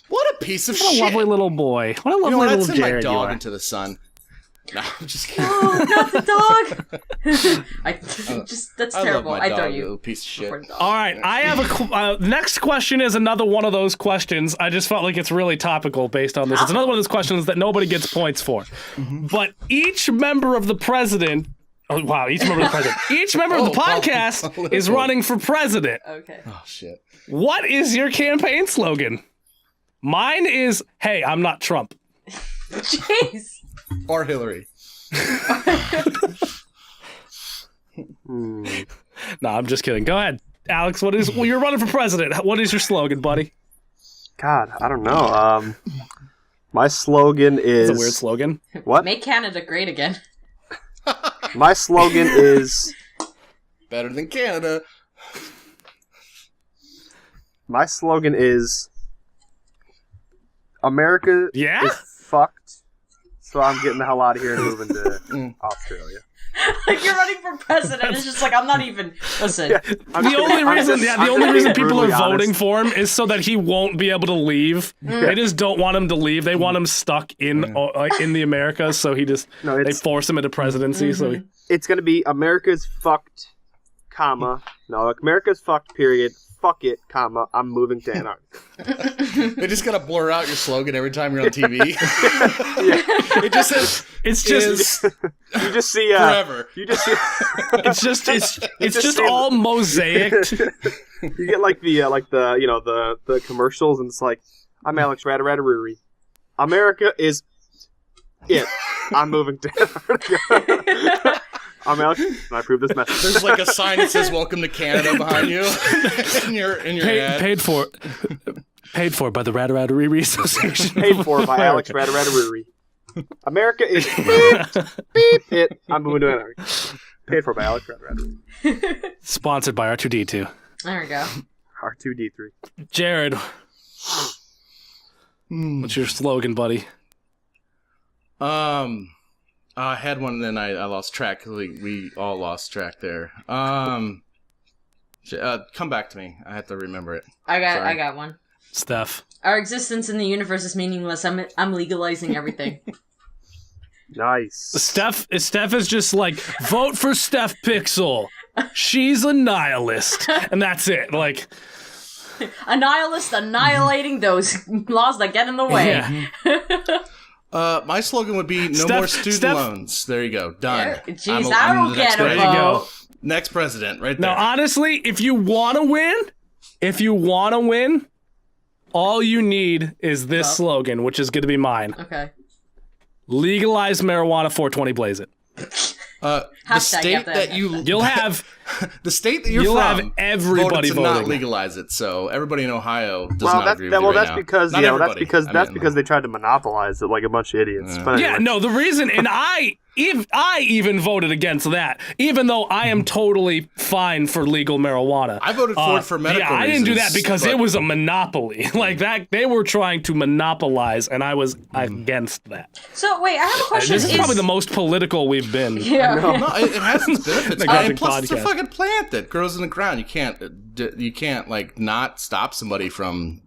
What a piece of what a shit! lovely little boy. What a lovely You know what? I'd little send my Jared you dog are. into the sun. No, I'm just kidding. Oh, not the dog! That's I terrible. love my I dog, throw you you. little piece of shit. before the dog. All right, I have next question is another one of those questions. I just felt like it's really topical based on this. It's another one of those questions that nobody gets points for. But each member of the president, oh wow, each member of the president, each member of the podcast is running for president. Okay. Oh shit! What is your campaign slogan? Mine is, "Hey, I'm not Trump." Jeez. Or Hillary. Hmm. No, I'm just kidding. Go ahead, Alex. Well, you're running for president. What is your slogan, buddy? God, I don't know. My slogan is... It's a weird slogan. What? Make Canada great again. My slogan is... Better than Canada. My slogan is... America Yeah? is fucked, so I'm getting the hell out of here and moving to Australia. Like you're running for president. It's just like I'm not even. Listen. Yeah, I'm The just only gonna- I'm reason, just- yeah, I'm the just only being reason people are brutally voting honest. for him is so that he won't be able to leave. They just don't want him to leave. They want him stuck in the Americas. So they force him into presidency. So he, It's gonna be America's fucked, comma. No, America's fucked. Period. Fuck it, comma. I'm moving to Antarctica. They just gotta blur out your slogan every time you're on TV. Yeah. It just says it's just You just see forever. You just see. it's just seems- all mosaicked. You get like the commercials, and it's like, I'm Alex Radaradaruri. America is it. I'm moving to Antarctica. I'm Alex, and I approve this message. There's like a sign that says "Welcome to Canada" behind you in your ad. Paid for by the Radaradari Association. Paid for by Alex Radaradaruri. America is beep it. I'm moving to Antarctica. Paid for by Alex Radaradaruri. Sponsored by R2D2. There we go. R2D3. Jared, what's your slogan, buddy? I had one, and then I lost track. We all lost track there. Come back to me. I have to remember it. I Sorry. got one. Steph. Our existence in the universe is meaningless. I'm legalizing everything. Nice. Steph is just like, vote for Steph Pixel. She's a nihilist. And that's it. Like, A nihilist annihilating those laws that get in the way. yeah. My slogan would be "No more student loans." There you go. Done. Jeez, I don't get next it, There you president. go. Next president, right Now, there. honestly, if you want to win, all you need is this slogan, which is going to be mine. Okay. Legalize marijuana, 420 blaze it. The Hashtag state get that that. You'll have the state that you're You'll from, have everybody voted to not voting. legalize it. So everybody in Ohio does Well, not that's agree with you right that's now. because Not everybody. I that's mean, because they tried to monopolize it like a bunch of idiots. But Yeah, anyway. no, the reason, and I even voted against that, even though I am totally fine for legal marijuana. I voted for it for medical Yeah, I didn't do that reasons, because but- it was a monopoly. Like that, they were trying to monopolize, and I was against that. So wait, I have a question. This is probably the most political we've been. Yeah. No, it has its benefits. The Grunting And plus, it's a Podcast. fucking plant that grows in the ground. You can't like not stop somebody from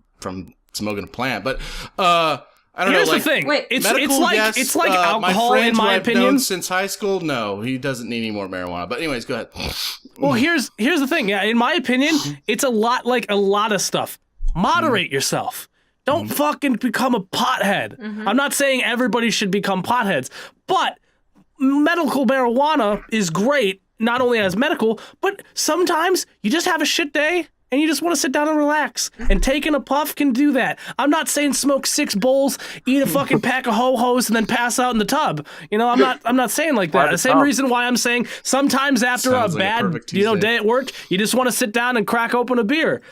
smoking a plant. But I don't Here's know. Like, the thing. Wait, it's like yes, it's like my alcohol, friend in who my I've known opinion. since high school. No, he doesn't need any more marijuana. But anyways, go ahead. Well, here's the thing. Yeah, in my opinion, it's a lot like a lot of stuff. Moderate yourself. Don't fucking become a pothead. I'm not saying everybody should become potheads, but medical marijuana is great, not only as medical, but sometimes you just have a shit day and you just want to sit down and relax. And taking a puff can do that. I'm not saying smoke 6 bowls, eat a fucking pack of ho-hos, and then pass out in the tub. You know, I'm not saying like that. The same reason why I'm saying sometimes after Sounds a like a bad perfect Tuesday. day at work, you just want to sit down and crack open a beer.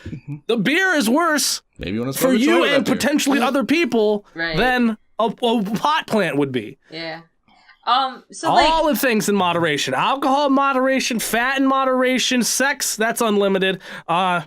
The beer is worse Maybe you want to for you and potentially other people than a pot plant would be. Yeah. So like all the things in moderation. Alcohol in moderation, fat in moderation, sex, that's unlimited. You can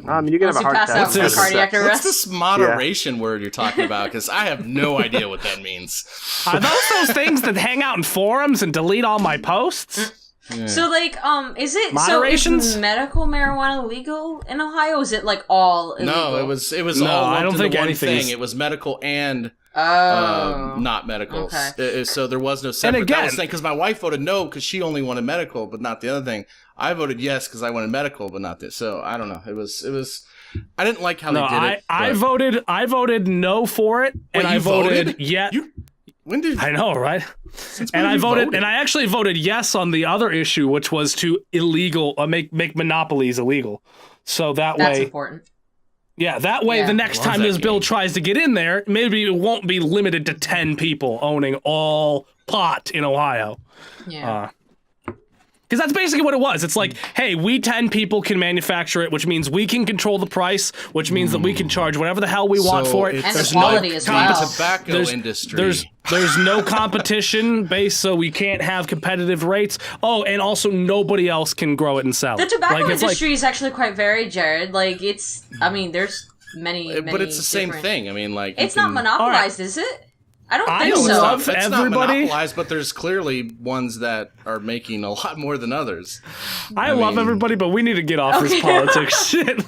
have a Once you hard pass time. out from That's cardiac What's arrest. this moderation word you're talking about? Because I have no idea what that means. Are those things that hang out in forums and delete all my posts? Yeah. So like, is it Moderations? so is medical marijuana legal in Ohio? Is it like all illegal? No, it was No, all I lumped don't into think one anything thing. is- It was medical and not medical. Okay. So there was no separate. again- that was the thing, because my wife voted no because she only wanted medical, but not the other thing. I voted yes because I wanted medical, but not this. So I don't know. It was. I didn't like how No, they did it. I voted no for it, and Wait, I you voted voted? yeah. When did I know, right? since And when I have you voted, voted? and I actually voted yes on the other issue, which was to make monopolies illegal. So that That's way, important. yeah, that way Yeah. the next Love time that this bill game. tries to get in there, maybe it won't be limited to 10 people owning all pot in Ohio. Yeah. Because that's basically what it was. It's like, hey, we 10 people can manufacture it, which means we can control the price, which means that we can charge whatever the hell we want So for it. it's And the There's quality no as the well. tobacco industry. There's no competition based, so we can't have competitive rates. Oh, and also nobody else can grow it and sell The it. tobacco it's industry is actually quite varied, Jared. Like it's, I mean, there's many, but it's the same different- thing. I mean, like you It's not can- monopolized, is it? I don't I think don't so. love It's not everybody. monopolized, but there's clearly ones that are making a lot more than others. I love mean- everybody, but we need to get off this Okay. politics shit.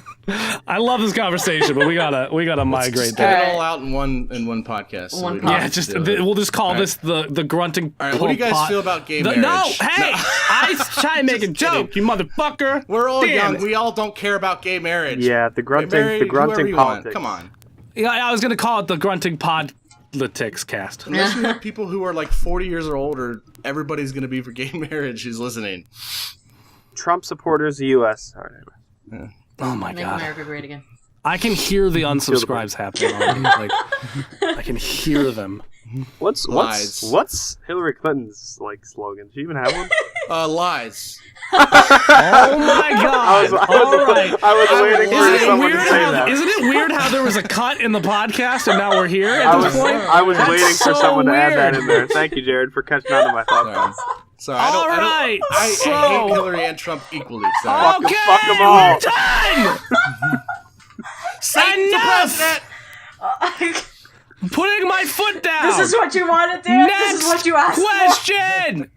I love this conversation, but we gotta migrate Just there. get it all out in one podcast. so One we don't Yeah, have to just do it. we'll just call All this the grunting. All right, what do you guys pot- feel about gay No, marriage? hey, I try and make a Just joke, kidding. you motherfucker. We're all Damn young. it. We all don't care about gay marriage. Yeah, the grunting, Marry the whoever grunting you want. politics. Come on. Yeah, I was gonna call it the grunting politics cast. Unless you have people who are like 40 years or older, everybody's going to be for gay marriage who's listening. Trump supporters, the U.S. All right, anyway. Oh my Make god. America great again. I can hear the unsubscribes happening already. Like, I can hear them. What's Lies. what's Hillary Clinton's like slogan? Do you even have one? Lies. Oh my god! All right. I was waiting for Isn't it, someone weird to say how, that. isn't it weird how there was a cut in the podcast and now we're here I at was, this point? I was That's waiting for so someone to add that weird. in there. Thank you, Jared, for catching on to my thought Sorry. process. Sorry, I don't, All right, I so- hate Hillary and Trump equally. Sorry. Fuck 'em Okay, all. we're done. Enough. Putting my foot down. This is what you wanted, dude. Next This is what you asked question.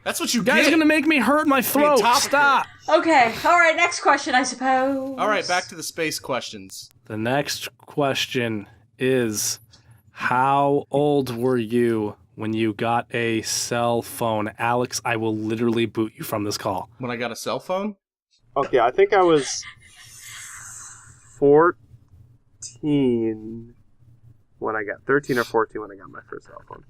That's what you Guys, get. gonna make me hurt my throat. topical. Stop. for. Okay, all right. Next question, I suppose. All right, back to the space questions. The next question is, how old were you when you got a cell phone? Alex, I will literally boot you from this call. When I got a cell phone? Okay, I think I was 14 when I got 13 or 14 when I got my first cell phone.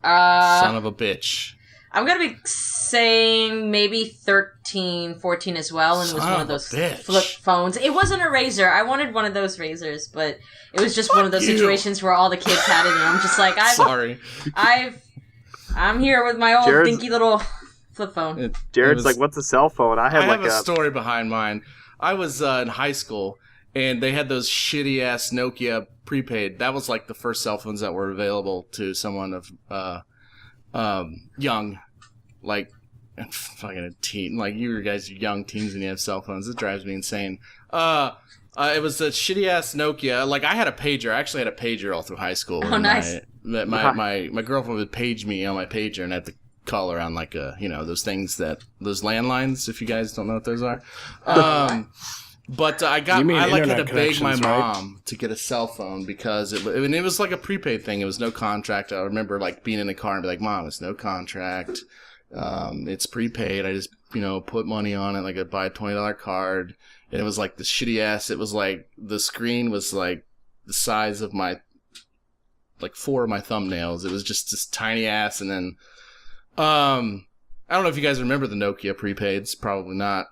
Son of a bitch. I'm gonna be saying maybe 13, 14 as well, and it was Son one of of a those bitch. flip phones. It wasn't a Razor. I wanted one of those Razors, but it was just one of those you. situations where all the kids had it, and I'm just like, Sorry. I'm here with my old Jared's- dinky little flip phone. It Jared's was- like, "What's a cell phone?" I I had have like a story behind mine. I was in high school, and they had those shitty ass Nokia prepaid. That was like the first cell phones that were available to someone of young, like fucking a teen. Like you guys are young teens and you have cell phones. It drives me insane. It was a shitty ass Nokia. Like I had a pager. I actually had a pager all through high school. Oh, And nice. My girlfriend would page me on my pager, and I had to call around like those things those landlines. If you guys don't know what those are. But I You mean had internet to beg my connections, right? mom to get a cell phone because it was like a prepaid thing. It was no contract. I remember like being in the car and be like, "Mom, it's no contract. It's prepaid. I just put money on it. Like I buy a $20 card." And it was like the shitty ass. It was like the screen was like the size of my 4 of my thumbnails. It was just this tiny ass. And then I don't know if you guys remember the Nokia prepaids. Probably not.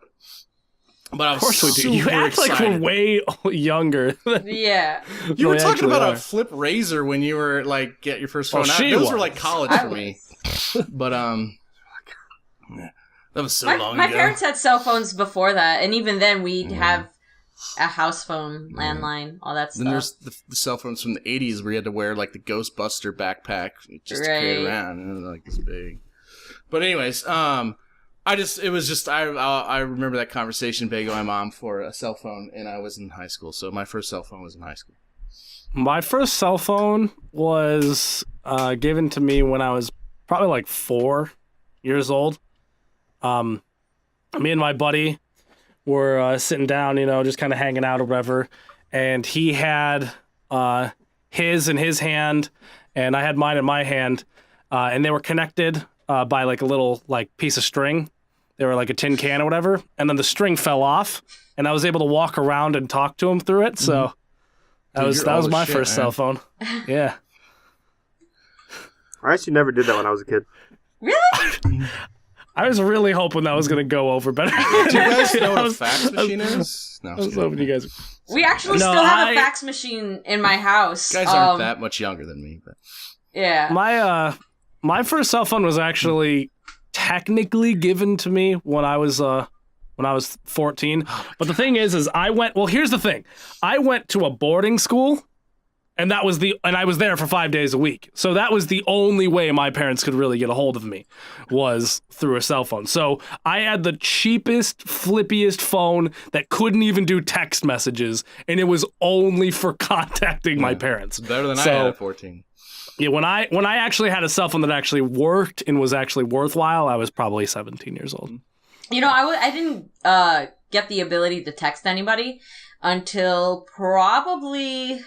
But I was Of course we do. You act like we're way younger. Yeah. You were We talking actually about are. a flip razor when you were like get your first phone out. she Those were was. like college for me. But that was so long My ago. parents had cell phones before that, and even then we'd have a house phone, landline, all that Then stuff. there's the cell phones from the 80s where you had to wear like the Ghostbuster backpack just to carry it around, and it was like this big. But anyways, I remember that conversation begging my mom for a cell phone, and I was in high school, so my first cell phone was in high school. My first cell phone was given to me when I was probably like 4 years old. Me and my buddy were sitting down, just kind of hanging out or whatever, and he had his in his hand, and I had mine in my hand, and they were connected by like a little like piece of string. They were like a tin can or whatever, and then the string fell off, and I was able to walk around and talk to him through it. So that Dude, was you're old as my shit, first man. cell phone. Yeah. I actually never did that when I was a kid. Really? I was really hoping that was going to go over better. Do you guys know what I a was- fax machine is? No, I was hoping you guys. We actually No, still have I- a fax machine in my house. guys aren't that much younger than me, but Yeah. My first cell phone was actually technically given to me when I was 14. But the thing is I went. Well, here's the thing. I went to a boarding school, and I was there for 5 days a week. So that was the only way my parents could really get a hold of me, was through a cell phone. So I had the cheapest, flippiest phone that couldn't even do text messages, and it was only for contacting my parents. it's better than I So- had at 14. Yeah, when I actually had a cell phone that actually worked and was actually worthwhile, I was probably 17 years old. I didn't get the ability to text anybody until probably,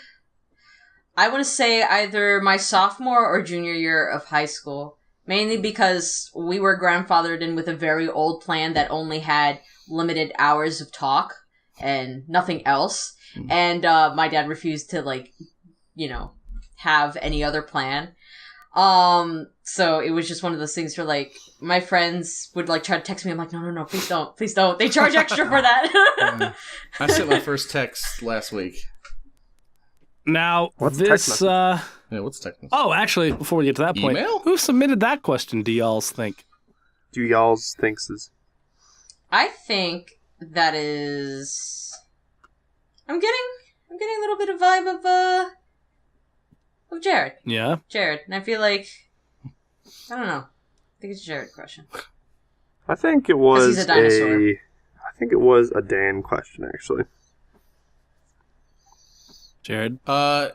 I want to say either my sophomore or junior year of high school. Mainly because we were grandfathered in with a very old plan that only had limited hours of talk and nothing else. And my dad refused to, have any other plan. So it was just one of those things where, my friends would, try to text me. I'm like, no, please don't. They charge extra for that. I sent my first text last week. Now, What's text this... message? Yeah, what's text message? Oh, actually, before we get to that point, Email? who submitted that question, do y'all think? Do y'all's thinks is I think that is... I'm getting a little bit of vibe of Jared. Yeah? Jared. And I feel like... I don't know. I think it's a Jared question. I think it was he's a dinosaur. I think it was a Dan question actually. Jared?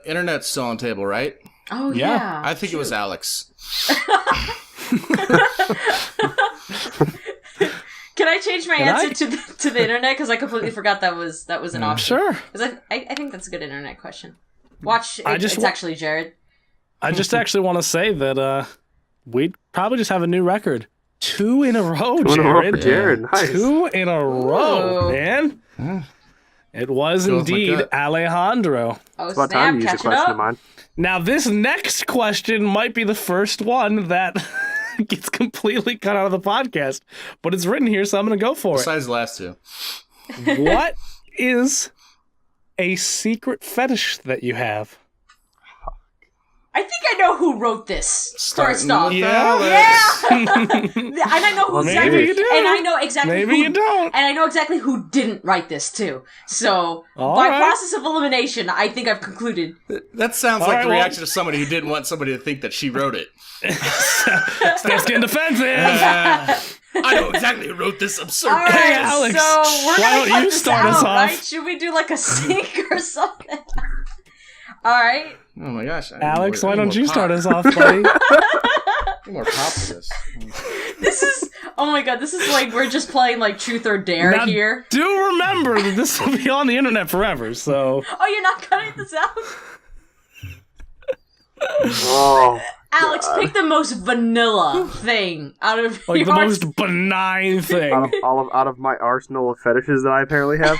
Internet's still on the table, right? Oh, Yeah. yeah. I think it was Alex. Can I change my Can I? answer to the internet? Because I completely forgot that was an option. Sure. Because I think that's a good internet question. Watch, just it's wa- actually Jared. I just actually want to say that we'd probably just have a new record. 2 in a row, Two in a row for Jared. Jared. Nice. 2 in a row, Ooh. man. Yeah. It was Go with my indeed gut. Alejandro. Oh, It's about snap, time you use a catching question up. of mine. Now, this next question might be the first one that gets completely cut out of the podcast, but it's written here, so I'm going to go for it. Besides the last two. What is a secret fetish that you have? I think I know who wrote this. First off, with Yeah. Alex. and I know who Well, Maybe exactly, you do. and I know exactly Maybe who, you don't. and I know exactly who didn't write this too. So All by right. process of elimination, I think I've concluded. That sounds All like right, the well- reaction of somebody who didn't want somebody to think that she wrote it. Steph's getting defensive. I know exactly who wrote this absurd. All right, Hey, Alex, so we're why gonna don't cut you this start us out, off? right? Should we do like a sync or something? All right. Oh my gosh. I need Alex, more- why I need don't more you start pop. us off, buddy? I need more pop for this. This is, oh my god, this is like we're just playing like truth or dare Now, here. do remember that this will be on the internet forever, so... Oh, you're not cutting this out? Oh, Alex, pick the most vanilla thing out of Like your the most benign thing. out of my arsenal of fetishes that I apparently have.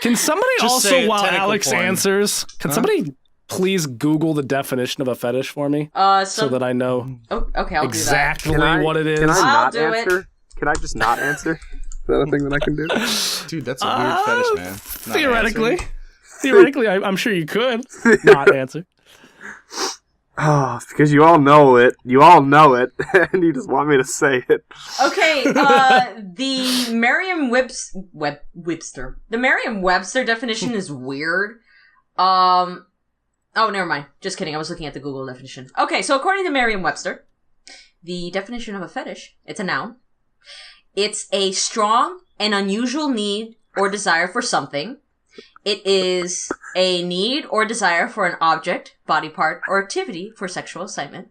Can somebody Just say also, while technical Alex porn. answers, can somebody please Google the definition of a fetish for me so that I know okay, I'll exactly do that. what it is? Can I I'll not do answer? it. Can I just not answer? Is that a thing that I can do? Dude, that's a weird fetish, man. Not Theoretically. Theoretically, I'm sure you could not answer. Oh, because you all know it. You all know it, and you just want me to say it. Okay, the Merriam-Webster definition is weird. Oh, never mind. Just kidding. I was looking at the Google definition. Okay, so according to Merriam-Webster, the definition of a fetish, it's a noun. It's a strong and unusual need or desire for something. It is a need or desire for an object, body part, or activity for sexual excitement.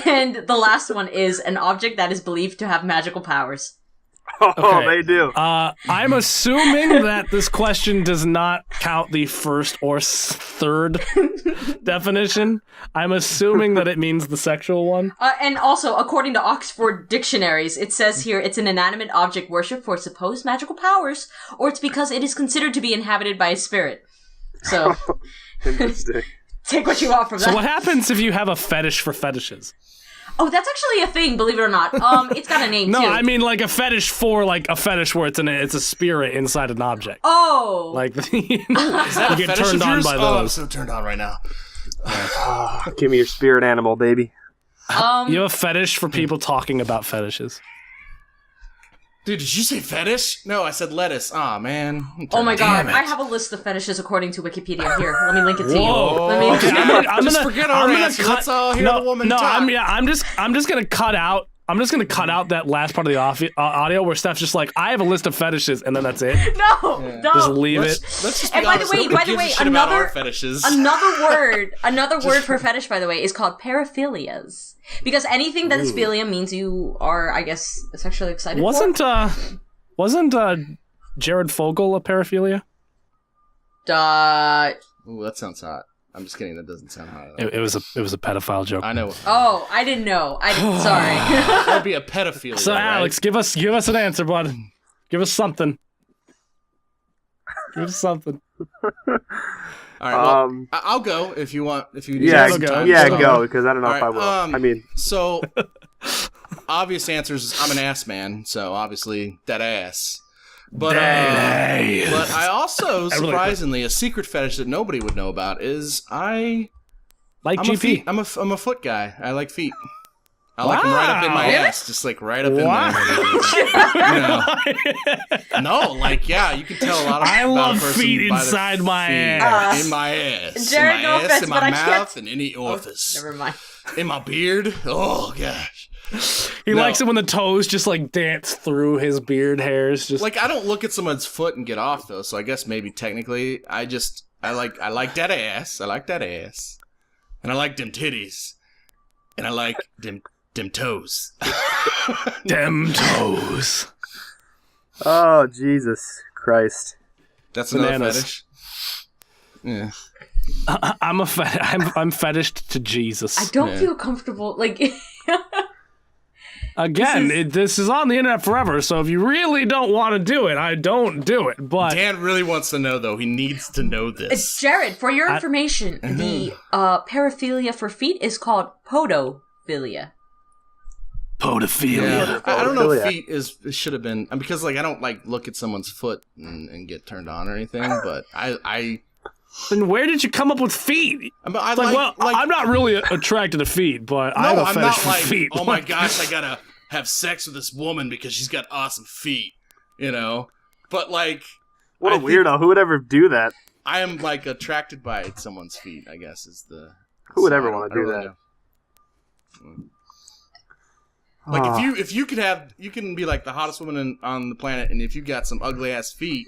And the last one is an object that is believed to have magical powers. Oh, Okay. they do. I'm assuming that this question does not count the first or third definition. I'm assuming that it means the sexual one. And also, according to Oxford dictionaries, it says here it's an inanimate object worshipped for supposed magical powers, or it's because it is considered to be inhabited by a spirit. So, Interesting. take what you want from that. So what happens if you have a fetish for fetishes? Oh, that's actually a thing, believe it or not. It's got a name, No, too. I mean like a fetish for like a fetish where it's a spirit inside an object. Oh! Like Is that you a get fetish turned of on yours? by Oh, I'm those. so turned on right now. Give me your spirit animal, baby. You have a fetish for people talking about fetishes. Dude, did you say fetish? No, I said lettuce. Aw, man. Oh my god, Damn it. I have a list of fetishes according to Wikipedia. Here, let me link it to Whoa. you. Let me Okay, I'm Just gonna forget our I'm gonna answer. cut- Let's all hear the woman talk. I'm just gonna cut out. I'm just gonna cut out that last part of the audio where Steph's just like, I have a list of fetishes, and then that's it. No! Just leave it. Let's just be And by the honest, way, nobody gives a shit about our fetishes. Another word for fetish, by the way, is called paraphilias. Because anything that is philia means you are, I guess, sexually excited Wasn't Jared Fogle a paraphilia? Ooh, that sounds hot. I'm just kidding. That doesn't sound hot at all. It was a pedophile joke. I know. Oh, I didn't know. Sorry. That would be a pedophilia. So right? Alex, give us an answer, bud. Give us something. Give us something. All right. Well, I'll go if you want. If you need Yeah, some time. go, because I don't know All if I right, will. I mean, so obvious answers. I'm an ass man, so obviously that ass. But but I also surprisingly a secret fetish that nobody would know about is I'm GP. I'm a foot guy. I like feet. I like them right up in my ass, just like right up in there. No, like you can tell a lot I about love a person feet by their inside my feet. ass. In my ass, Jared, in no my ass, offense, in but my I mouth, can't- and any orifice. Never mind. In my beard. Oh gosh. He likes it when the toes just like dance through his beard hairs. Just Like I don't look at someone's foot and get off though, so I guess maybe technically I like that ass. I like that ass. And I like them titties. And I like them toes. dem toes. oh Jesus Christ! That's another Bananas. fetish. Yeah. I'm fetished to Jesus. I don't feel comfortable. Like, Again, this is on the internet forever, so if you really don't want to do it, I don't do it. But Dan really wants to know though. He needs to know this. Jared, for your information, the paraphilia for feet is called podophilia. podophilia. I don't know if feet should have been because like I don't like look at someone's foot and get turned on or anything, but I Then where did you come up with feet? I I'm not really attracted to feet, but I have a I'm fetish not for like, feet. oh my gosh, I gotta have sex with this woman because she's got awesome feet, you know? But like... What a weirdo! Who would ever do that? I am like attracted by someone's feet, I guess is the... Who would ever want to do that? Like if you could have... You can be like the hottest woman on the planet, and if you got some ugly ass feet,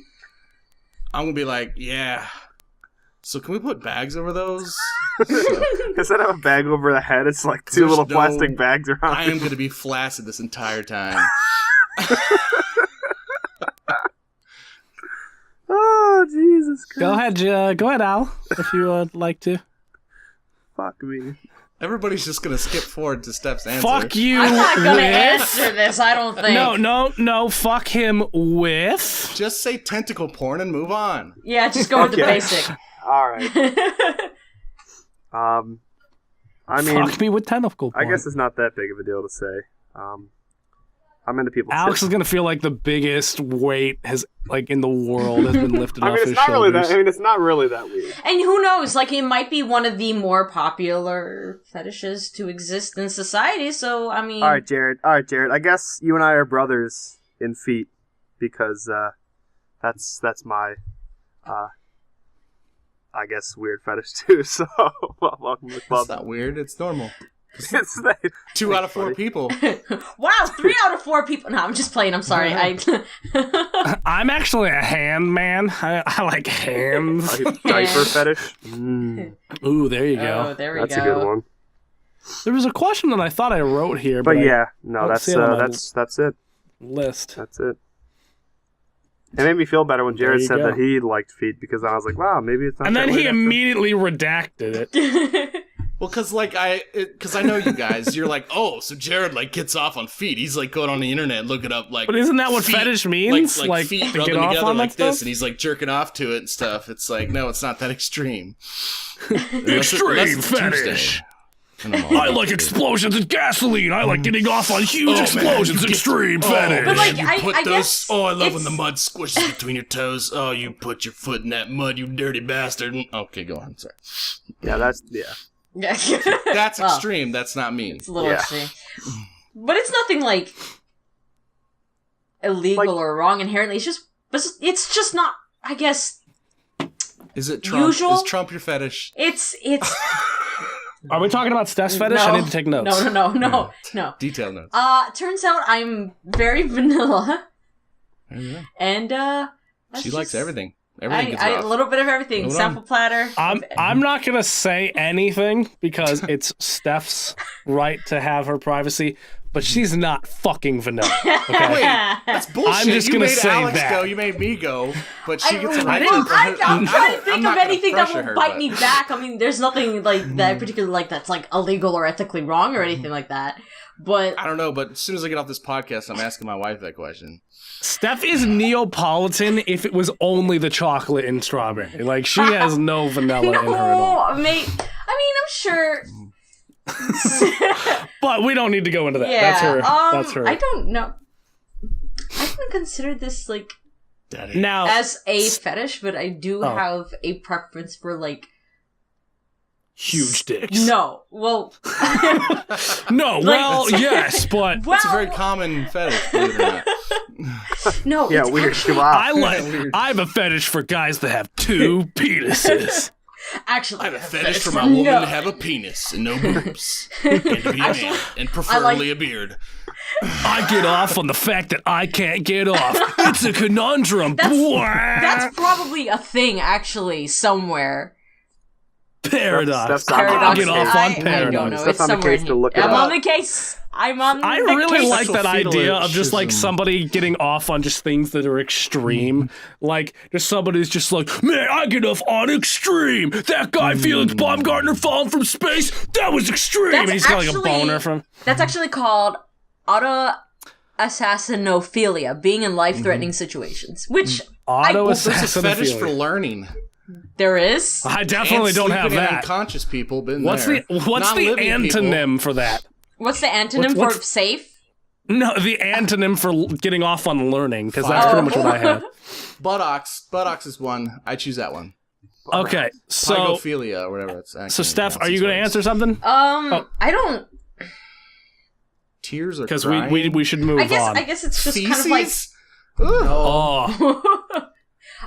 I'm gonna be like, yeah... So can we put bags over those? Instead of a bag over the head, it's like two little plastic bags around. I am going to be flaccid this entire time. Oh, Jesus Christ. Go ahead, Al, if you would like to. Fuck me. Everybody's just going to skip forward to Steph's answer. Fuck you. I'm not gonna with... answer this, I don't think. No. Fuck him with. Just say tentacle porn and move on. Yeah, just go with the Okay. basic. All right. I mean, fuck me with tentacle porn. I guess it's not that big of a deal to say. I'm into people. Alex is gonna feel like the biggest weight in the world has been lifted off his it's not shoulders. really that. I mean, it's not really that weird. And who knows? Like, it might be one of the more popular fetishes to exist in society. So, I mean, All right, Jared. I guess you and I are brothers in feet because that's my I guess weird fetish too. So welcome to the club. It's not weird. It's normal. It's 2 out of 4 people. wow, 3 out of 4 people. No, I'm just playing. I'm sorry. I'm actually a hand man. I like hands. Diaper fetish. Ooh, there you go. Oh, there we That's go. a good one. There was a question that I thought I wrote here, But but yeah, no, don't that's see it on my that's it. list. That's it. It made me feel better when Jared you said go. that he liked feet because I was like, wow, maybe it's not. And that then he weird after. immediately redacted it. Well, because I know you guys. You're like, oh, so Jared gets off on feet. He's going on the internet and looking up But isn't that what feet, fetish means? Like feet to rubbing get off together on like that this, stuff? and he's jerking off to it and stuff. It's no, it's not that extreme. Extreme fetish. I like explosions and gasoline. I like getting off on huge explosions. Extreme fetish. But, like, you I put guess I love when it's- the mud squishes between your toes. Oh, you put your foot in that mud, you dirty bastard. Okay, go on. Sorry. Yeah, that's That's Well, extreme. That's not me. It's a little Yeah. extreme. But it's nothing illegal or wrong inherently. It's just not, I guess, Is it Trump? Usual? Is Trump your fetish? it's Are we talking about Steph's fetish? No. I need to take notes. No. Detail notes. Turns out I'm very vanilla. There you go. And that's She likes just- everything. Everything gets a off. little bit of everything. Hold on. Sample platter. I'm not gonna say anything because it's Steph's right to have her privacy, but she's not fucking vanilla. Okay? Wait, that's bullshit. I'm just you gonna made say Alex that. go. You made me go. But she gets a I'm right trying to think I'm of not gonna anything that pressure will her, bite but- me back. I mean, there's nothing that particularly that's illegal or ethically wrong or anything like that. But I don't know, but as soon as I get off this podcast, I'm asking my wife that question. Steph is Neapolitan if it was only the chocolate and strawberry. She has no vanilla in her at all. I mean, I'm sure. But we don't need to go into that. Yeah. That's her. I don't know. I wouldn't consider this Daddy. Now, as a fetish, but I do Oh. have a preference for huge dicks. no. Well, No, well, yes, but It's a very common fetish, believe it or not. no. yeah, it's weird. Actually, Wow. I have a fetish for guys that have 2 penises. Actually, I have a fetish for my woman to have a penis and no boobs. And to be a man. And preferably a beard. I get off on the fact that I can't get off. It's a conundrum. That's probably a thing, actually, somewhere. Paradox. Steph's on I the get case. off on I don't paradox. know. Steph's It's on the somewhere case in to here. look it I'm up. on the case. I'm on I the really case. like that Sexual idea of just fetishism. somebody getting off on just things that are extreme. Just somebody's just man, I get off on extreme. That guy Felix Baumgartner falling from space, that was extreme. That's And he's got a actually- boner from. That's actually called auto-assassinophilia, being in life-threatening situations, which Auto There's a fetish for assassinophilia. learning. there is. I definitely And don't have sleeping in that. unconscious people, been What's there. the Not living antonym for that? What's the antonym What's- for safe? No, the antonym for getting off on learning, because that's pretty much what I have. people. Buttocks is one. I choose that one. Okay, so Pygophilia or whatever it's actually. Steph, are you going to answer something? I don't. Tears or Because crying? we should move I on. guess it's just Feces? kind of like.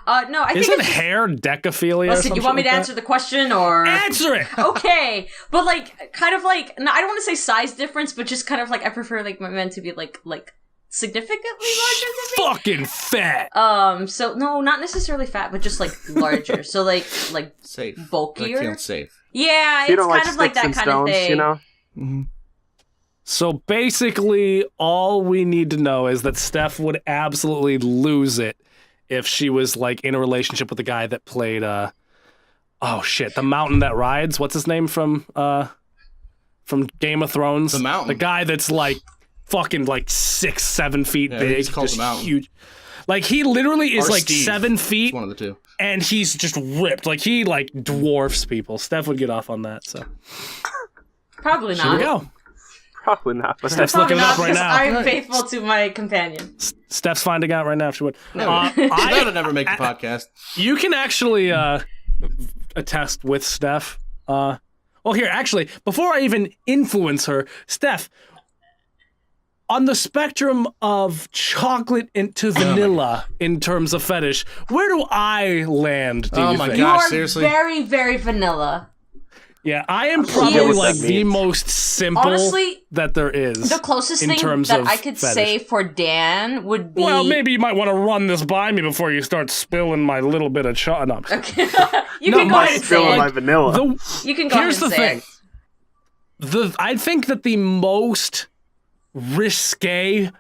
Oh, No, I think isn't it's just, hair decaphilia? or listen, you something want me to like answer the question or? that? Answer it. Okay, but kind of no, I don't want to say size difference, but just kind of I prefer my men to be significantly larger than me. Fucking fat. So no, not necessarily fat, but just larger. So Safe. bulkier. Like feeling safe. Yeah, You it's don't like kind of like sticks that and kind stones, of thing. you know? So basically, all we need to know is that Steph would absolutely lose it if she was in a relationship with a guy that played the mountain that rides. What's his name from Game of Thrones? The Mountain. The guy that's fucking 6-7 feet Yeah, big, he's called just the Mountain. huge. Like he literally is Or like Steve. 7 feet, It's one of the two. and he's just ripped. Like he like dwarfs people. Steph would get off on that. So Probably not. here we go. Probably not. But Steph's Probably looking it not up right because now. I'm faithful to my companion. Steph's finding out right now if she would. No, she would never make the podcast. You can actually attest with Steph. Well, here, actually, before I even influence her, Steph, on the spectrum of chocolate into vanilla in terms of fetish, where do I land, do Oh you my think? You Gosh, are seriously? very, very vanilla. Yeah, I am get probably what like that the means. most simple Honestly, that there is. The closest in thing terms that of I could fetish. say for Dan would be. Well, maybe you might want to run this by me before you start spilling my little bit of chocolate. No, you No, can go my ahead and say Spilling my it. vanilla. You can go Here's ahead the and say thing. I think that the most risque,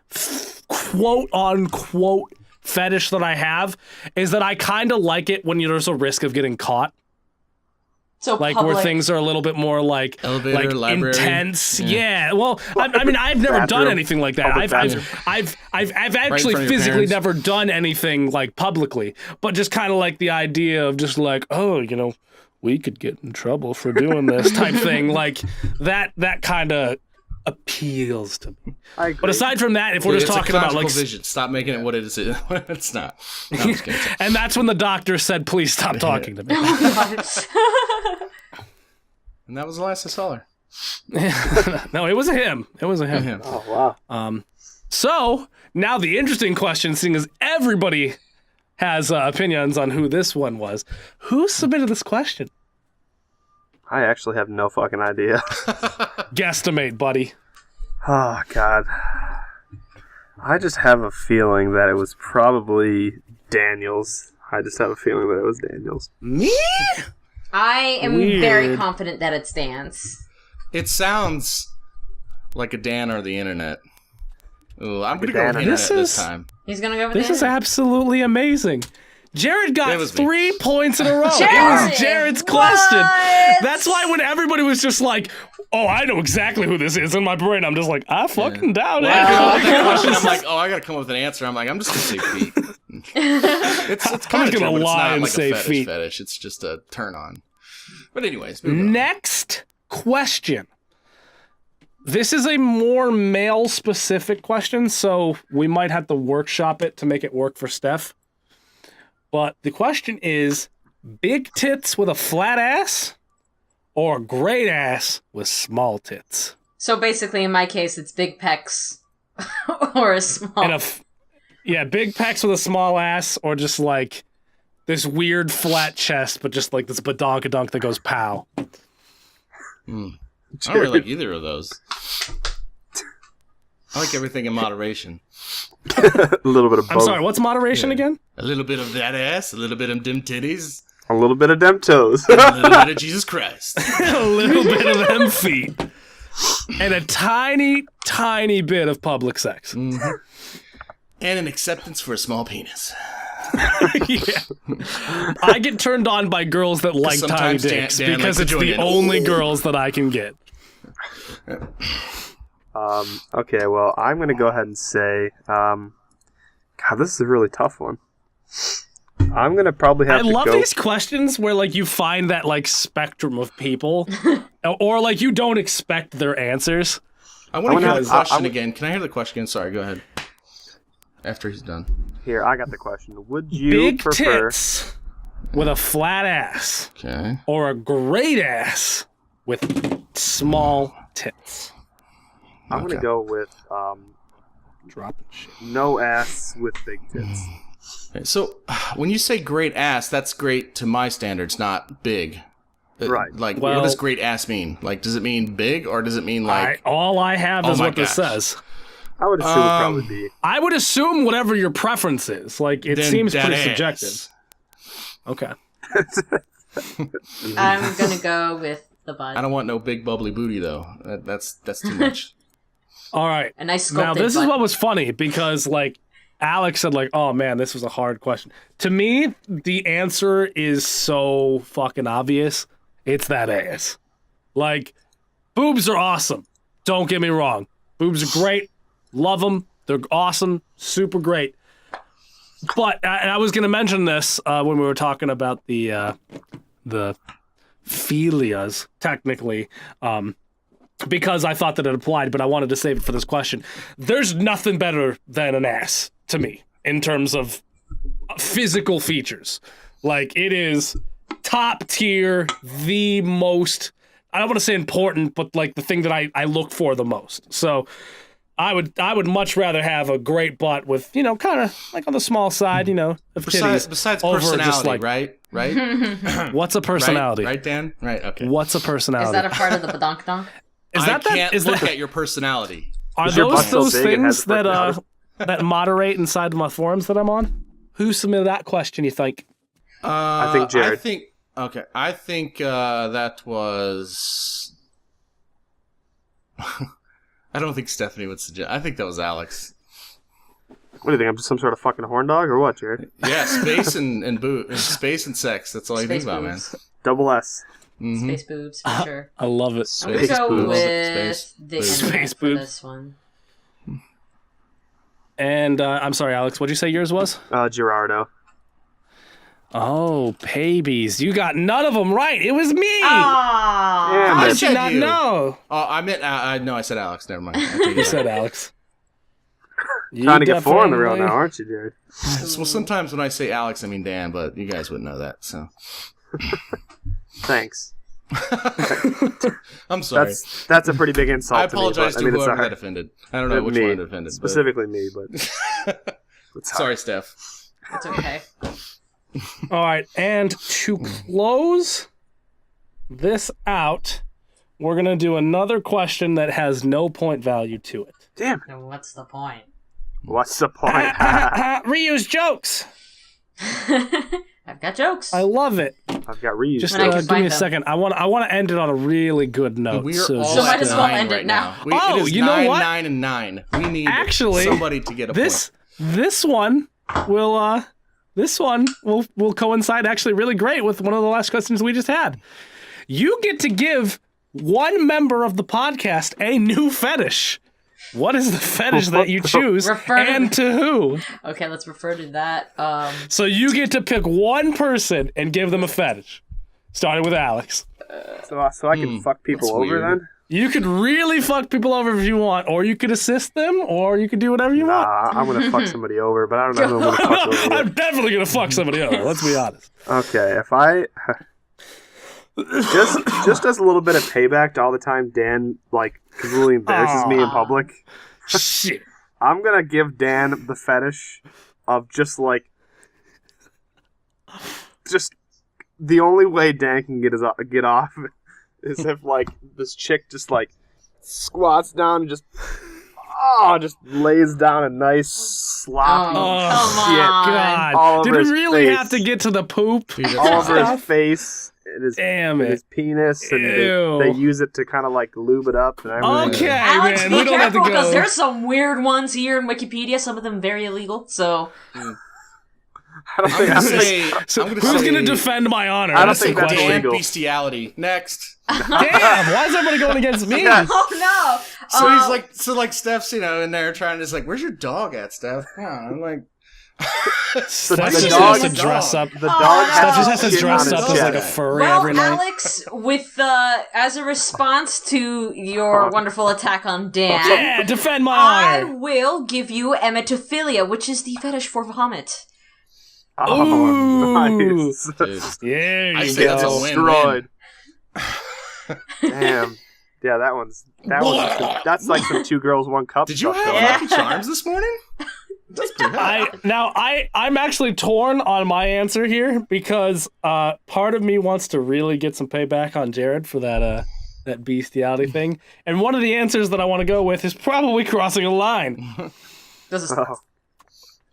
quote unquote, fetish that I have is that I kind of like it when there's a risk of getting caught. So Like public. where things are a little bit more like Elevator, library. intense. Yeah. Well, I mean, I've never done Bathroom. anything like that. Public I've actually front of your physically parents. never done anything like publicly, but just kind of like the idea of just like, oh, you know, we could get in trouble for doing this type thing. Like that kind of appeals to me. I agree. But aside from that, if we're It's just a talking about conjugal like, vision. Stop making it what it is. It's not. No, I'm just kidding. and that's when the doctor said, please stop talking to me. And that was the last I saw her. No, it was a him. It was a him. Him. Oh wow. So now the interesting question, seeing as everybody has opinions on who this one was, who submitted this question? I actually have no fucking idea. Guesstimate, buddy. Oh god. I just have a feeling that it was probably Daniels. I just have a feeling that it was Daniels. Me? I am Weird. very confident that it's Dan's. It sounds like a Dan or the internet. Ooh, I'm gonna go Dan with or- internet This this is- time. He's gonna go with This Dan. is absolutely amazing. Jared got It was me. 3 points in a row. It Jared! was Jared's What? question. That's why when everybody was just like, oh, I know exactly who this is in my brain, I'm just like, I fucking doubt it. Well, the question, I'm like, oh, I gotta come up with an answer. I'm like, I'm just gonna say feet. It's kind of gonna true, but it's lie not and like say a fetish feet. fetish. It's just a turn on. But anyways, moving on. Next question. This is a more male specific question, so we might have to workshop it to make it work for Steph. But the question is, big tits with a flat ass or great ass with small tits? So basically, in my case, it's big pecs or a small. And big pecs with a small ass, or just like this weird flat chest, but just like this badonkadunk that goes pow. I don't really like either of those. I like everything in moderation. A little bit of both. I'm sorry, what's moderation Yeah. again? A little bit of that ass, a little bit of dim titties, A little bit of dem toes. a little bit of Jesus Christ. A little bit of them feet. And a tiny, tiny bit of public sex. And an acceptance for a small penis. Yeah. I get turned on by girls that like tiny sometimes Dan- dicks Dan because likes to it's join the in. only girls that I can get. Okay, well, I'm going to go ahead and say, God, this is a really tough one. I'm going to probably have I to love go... these questions where like you find that like spectrum of people or like you don't expect their answers. I want to hear the Because- question I- again. Can I hear the question again? Sorry, go ahead. After he's done. Here, I got the question. Would you Big prefer... tits with a flat ass Okay. or a great ass with small tits? I'm going to Okay. go with Dropping shit. no ass with big tits. Okay, so, when you say great ass, that's great to my standards, not big. Right. Like, Well- what does great ass mean? Like, does it mean big or does it mean like? All I have Oh is my what this gosh. says. I would assume it'd probably be... I would assume whatever your preference is. Like, it then seems that pretty ass. subjective. Okay. I'm gonna go with the I butt. don't want no big bubbly booty though. That's too much. All right. A nice Now, sculpted this is butt. what was funny because, like, Alex said, like, oh man, this was a hard question. To me, the answer is so fucking obvious. It's that ass. Like, boobs are awesome. Don't get me wrong. Boobs are great. Love them. They're awesome. Super great. But and I was going to mention this when we were talking about the philias, technically, because I thought that it applied, but I wanted to save it for this question. There's nothing better than an ass to me in terms of physical features. Like, it is top tier, the most, I don't want to say important, but like the thing that I look for the most. So I would much rather have a great butt with, you know, kind of like on the small side, you know, of titties. Besides over personality, just like, right? What's a personality? Right, Dan? Right, okay. What's a personality? Is that a part of the badonkadonk? I can't look at your personality. Are Is your butt those so big it has things that personality? that moderate inside my forums that I'm on? Who submitted that question, you think? I think Jared. I think that was... I don't think Stephanie would suggest... I think that was Alex. What do you think? I'm just some sort of fucking horn dog or what, Jared? Yeah, space and space and sex. That's all you think Space about, man. boobs. Double S. Mm-hmm. Space boobs, for sure. I love it. I'm gonna Space go boobs. with Space the boobs. internet Space for boobs. this one. And I'm sorry, Alex, what'd you say yours was? Gerardo. Oh, babies. You got none of them right. It was me. Ah, Damn How it. did you not know? Oh, I meant... no, I said Alex. Never mind. I take You it said back. Alex. You Trying to get 4 on the road now, definitely- aren't you, Jared? Well, sometimes when I say Alex, I mean Dan, but you guys wouldn't know that, so... Thanks. I'm sorry. That's a pretty big insult I to me. apologize but, to it's whoever alright. got offended. I don't know which Me. one offended. But... Specifically me, but... It's Sorry, Steph. it's okay. All right, and to close this out, we're going to do another question that has no point value to it. Damn. Then what's the point? What's the point? Reuse jokes. I've got jokes. I love it. I've got reused. Just When I can give me find a them. second. I want to end it on a really good note. We are so all So just, might at as well 9 end it right now. Oh, it is you know 9, what? 9, and 9. We need Actually, somebody to get a point. This one will coincide actually really great with one of the last questions we just had. You get to give one member of the podcast a new fetish. What is the fetish that you choose, Refer to- and to who? Okay, let's refer to that. So you get to pick one person and give them a fetish, starting with Alex. So I can fuck people that's over weird. then? You could really fuck people over if you want, or you could assist them, or you could do whatever you want. I'm gonna fuck somebody over, but I don't know who I'm gonna fuck over. I'm definitely gonna fuck somebody over. Let's be honest. Okay, if I just as a little bit of payback to all the time Dan like really embarrasses me in public, Shit. I'm gonna give Dan the fetish of just the only way Dan can get off is if like this chick just like squats down and just lays down a nice sloppy Oh, shit come on. God. all Did over we his really face. have to get to the poop? Dude, that's all over his Stuff? face and his, Damn and it. his penis, and Ew. they use it to kind of like lube it up and everything. Okay, Alex, man. be We don't have to careful because go. there's some weird ones here in Wikipedia. Some of them very illegal. So I don't I'm think, gonna I don't think, say, So I'm gonna who's say, going to defend my honor? I don't That's the think that's question. Dan illegal. bestiality. Next. Damn, why is everybody going against me? Yes. oh no. So he's like Steph's, in there trying to just like, where's your dog at, Steph? Yeah, I'm like, Steph the just dog- has to dress up. the Oh, dog no. Steph just has shit to dress on up his as like a chest. furry Well, every night. Alex, with as a response to your wonderful attack on Dan, Yeah, defend my I honor. will give you emetophilia, which is the fetish for vomit. Oh, Ooh. nice. dude. There I you say that's a go. win. Destroyed. Damn. Yeah, that's like some 2 girls 1 cup. Did you stuff have going on. Lucky Charms this morning? That's pretty hot. I'm actually torn on my answer here because part of me wants to really get some payback on Jared for that bestiality thing, and one of the answers that I want to go with is probably crossing a line. This is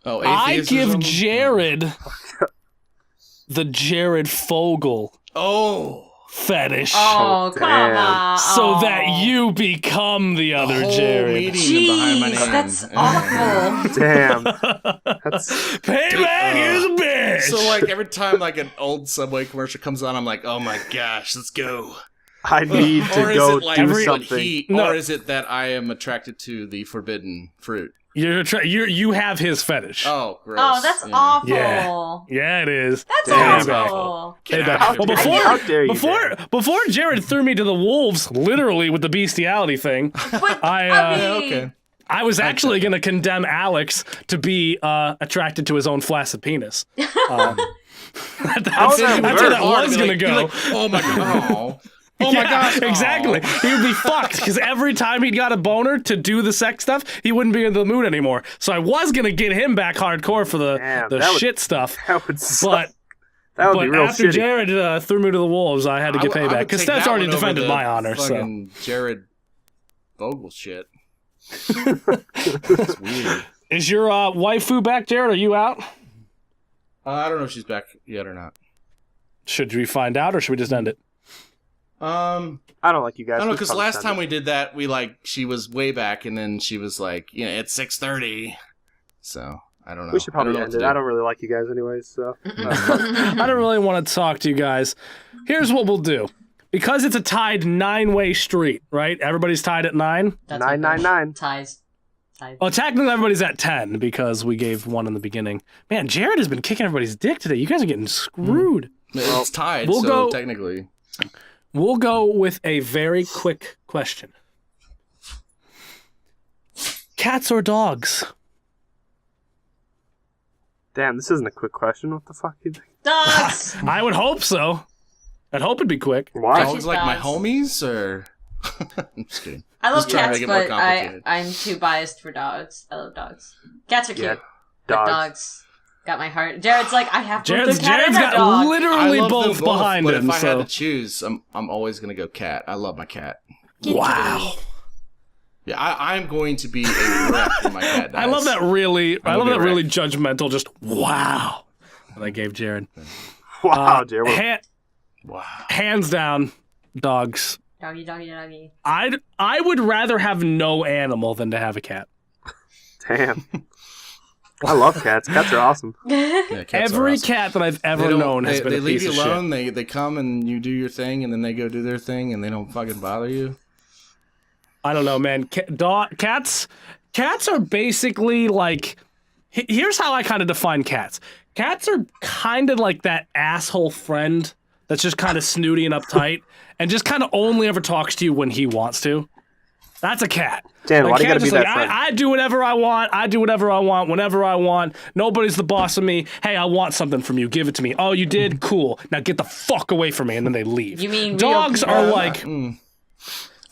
Oh, I give atheism? Jared the Jared Fogle fetish. oh come damn. on! So Oh. that you become the other Whole Jared. meeting behind my Jeez, name. that's Yeah. awful. damn. That's Payback is a bitch. So like every time like an old Subway commercial comes on, I'm like, oh my gosh, let's go. I need to Or is go it like do what something. heat? No. Or is it that I am attracted to the forbidden fruit? You have his fetish. Oh, gross. Oh, that's awful. Yeah, it is. That's Damn awful. Before Jared threw me to the wolves, literally with the bestiality thing, But, Okay. I was actually going to condemn Alex to be attracted to his own flaccid penis. That's where that was going to go. Like, oh my god. Oh my gosh. Exactly. He would be fucked because every time he got a boner to do the sex stuff, he wouldn't be in the mood anymore. So I was going to get him back hardcore for the shit stuff. That would suck. But That would be real after shitty. Jared threw me to the wolves, I had to get payback because Steph's already defended my honor. So Jared Vogel shit. It's weird. is your waifu back, Jared? Are you out? I don't know if she's back yet or not. Should we find out or should we just end it? I don't like you guys. I don't know, because last time we did that, she was way back, and then she was like, it's 6:30. So, I don't know. We should probably end it. I don't really like you guys anyways, so. I don't really want to talk to you guys. Here's what we'll do. Because it's a tied 9-way street, right? Everybody's tied at 9? That's 999. Ties. Well, technically everybody's at 10 because we gave 1 in the beginning. Man, Jared has been kicking everybody's dick today. You guys are getting screwed. It's tied, we'll so go- technically. We'll go with a very quick question. Cats or dogs? Damn, this isn't a quick question. What the fuck do you think? Dogs. I would hope so. I'd hope it'd be quick. Why? Dogs like my dogs. homies, or I'm just kidding. I love Just trying to cats, make it more but complicated. I'm too biased for dogs. I love dogs. Cats are cute. Yeah, But dogs. dogs got my heart. Jared's like, I have both Jared's a cat and a got dog. literally I love both them behind but him. if I had So. to choose, I'm always gonna go cat. I love my cat. Wow. Yeah, I'm going to be a wreck when my cat dies. I love that really wreck. judgmental, just wow. That I gave Jared. Wow, Jared. Wow. Hands down, dogs. Doggy, doggy, doggy. I would rather have no animal than to have a cat. Damn. I love cats. Cats are awesome. Yeah, cats are Every awesome. cat that I've They ever don't- known has been they a leave piece you of alone. They come and you do your thing, and then they go do their thing, and they don't fucking bother you. I don't know, man. Cats are basically like. Here's how I kind of define cats. Cats are kind of like that asshole friend that's just kind of snooty and uptight, and just kind of only ever talks to you when he wants to. That's a cat. Dan, why do you gotta cat's be just that friend? I do whatever I want. I do whatever I want whenever I want. Nobody's the boss of me. Hey, I want something from you. Give it to me. Oh, you did? Cool. Now get the fuck away from me. And then they leave. You mean dogs real are people? like.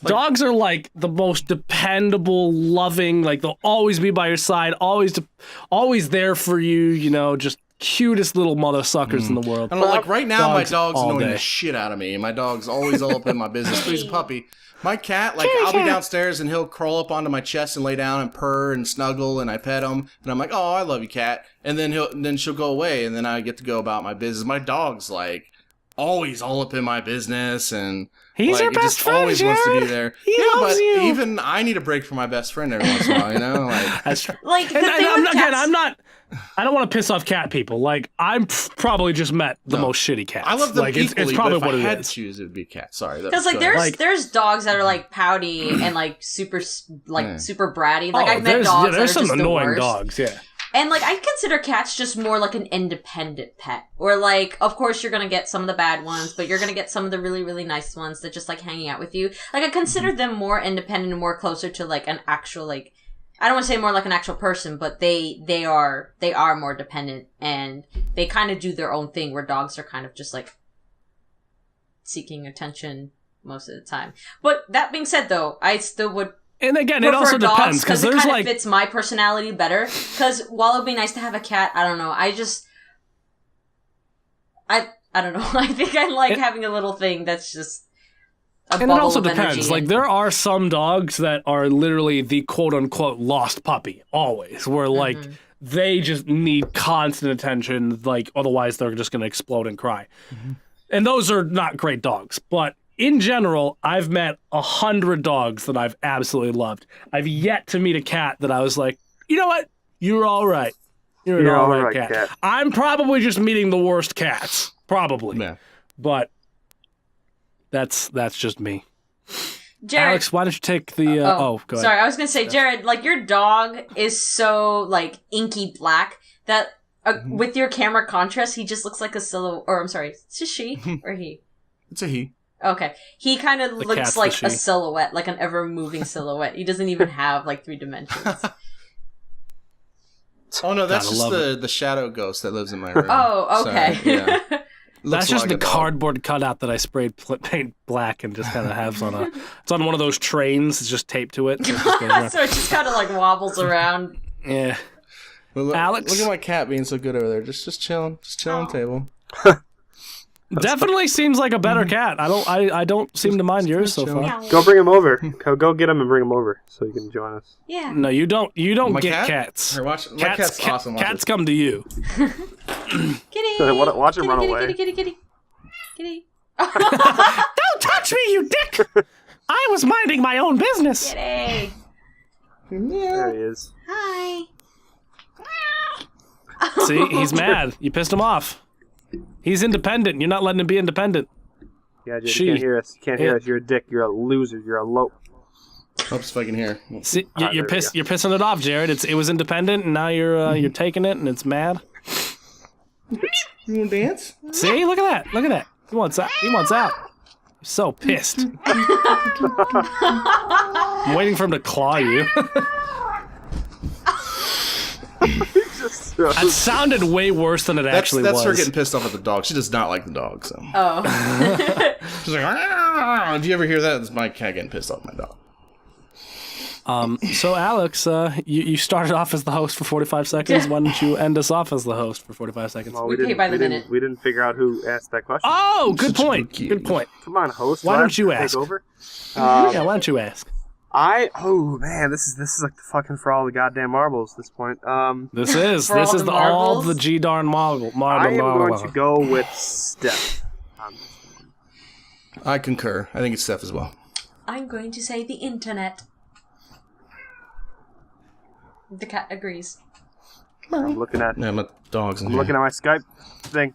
Dogs are like the most dependable, loving. Like they'll always be by your side, always there for you. You know, just cutest little mother suckers in the world. I don't know, like right now, my Dogs dog's all annoying day. the shit out of me. My dog's always all up in my business. But he's a puppy. My cat, like I'll be downstairs and he'll crawl up onto my chest and lay down and purr and snuggle, and I pet him, and I'm like, oh, I love you, cat. And then she'll go away, and then I get to go about my business. My dog's like always all up in my business, and He's like, your he best just friend, always wants to be Jared. there. He yeah, loves but you. even I need a break from my best friend every once in a while, you know? Like, That's true. Like, the And thing I'm with not, cats... again, I'm not. I don't want to piss off cat people. Like I'm probably just met the most shitty cats. I love them like equally, it's probably but what if I it had is. to choose, it would be a cat. Sorry. Because like go ahead. there's dogs that are like pouty and like super super bratty. Like I've met there's dogs there's that are some just the annoying worst. dogs. Yeah. And like I consider cats just more like an independent pet. Or like, of course you're gonna get some of the bad ones, but you're gonna get some of the really, really nice ones that just like hanging out with you. Like I consider them more independent and more closer to like an actual like I don't want to say more like an actual person, but they are more dependent and they kind of do their own thing where dogs are kind of just like seeking attention most of the time. But that being said though, I still would And again, it prefer also dogs depends because it there's kind like of fits my personality better. Because while it'd be nice to have a cat, I don't know. I don't know. I think I like having a little thing that's just a and it bubble also of depends. energy. Like there are some dogs that are literally the quote unquote lost puppy always, where like they just need constant attention, like otherwise they're just gonna explode and cry. And those are not great dogs. But in general, I've met 100 dogs that I've absolutely loved. I've yet to meet a cat that I was like, you know what? You're all right. You're an all right cat. I'm probably just meeting the worst cats. Probably. Yeah. But that's just me. Jared, Alex, why don't you take the... go ahead. Sorry, I was going to say, Jared, like, your dog is so, like, inky black that with your camera contrast, he just looks like a silhouette. Or, I'm sorry, is it she or he? It's a he. Okay. He kind of looks cat's like the a she. silhouette, like an ever-moving silhouette. He doesn't even have, like, 3 dimensions. Oh, no, that's Gotta just love the shadow ghost that lives in my room. Oh, okay. So, yeah. That's Looks just like the a dog. cardboard cutout that I sprayed paint black and just kind of has on a... It's on one of those trains. It's just taped to it. So it just goes around. So it just kind of, like, wobbles around. Yeah. Well, look, Alex? look at my cat being so good over there. Just chilling. Just chilling on the table. Definitely seems like a better cat. I don't seem to mind yours so far. Go bring him over. Go get him and bring him over so you can join us. Yeah. No, you don't My get cat? cats. Here, watch. My cat's awesome. Watch Cats it. come to you. Kitty. Watch him kitty, run kitty, away. Kitty, kitty, kitty. Kitty. Don't touch me, you dick! I was minding my own business. Kitty. There he is. Hi. See, he's mad. You pissed him off. He's independent. You're not letting him be independent. Yeah, Jay, She- you can't hear us. You can't hear Yeah. us. You're a dick. You're a loser. You're a lope. Oops, if I can hear. See, Ah, you're there we go. You're pissing it off, Jared. It was independent, and now you're taking it, and it's mad. You want to dance? See, look at that. Look at that. He wants out. He wants out. He's so pissed. I'm waiting for him to claw you. That sounded way worse than it actually That's was. her getting pissed off at the dog. She does not like the dog. So Oh. she's like, "Arr!" If you ever hear that, it's my cat getting pissed off at my dog. So, Alex, you started off as the host for 45 seconds. Why don't you end us off as the host for 45 seconds? Well, We pay by the minute. We didn't figure out who asked that question. Oh, good point. Spooky. Good point. Come on, host. Why Do I don't have to you take ask? over? Yeah, why don't you ask? Oh man, this is like the fucking for all the goddamn marbles at this point. This is For all the all marbles? the G darn marble. I am going to go with Steph. I concur. I think it's Steph as well. I'm going to say the internet. The cat agrees. I'm looking at Yeah, my dog's in I'm here. looking at my Skype thing.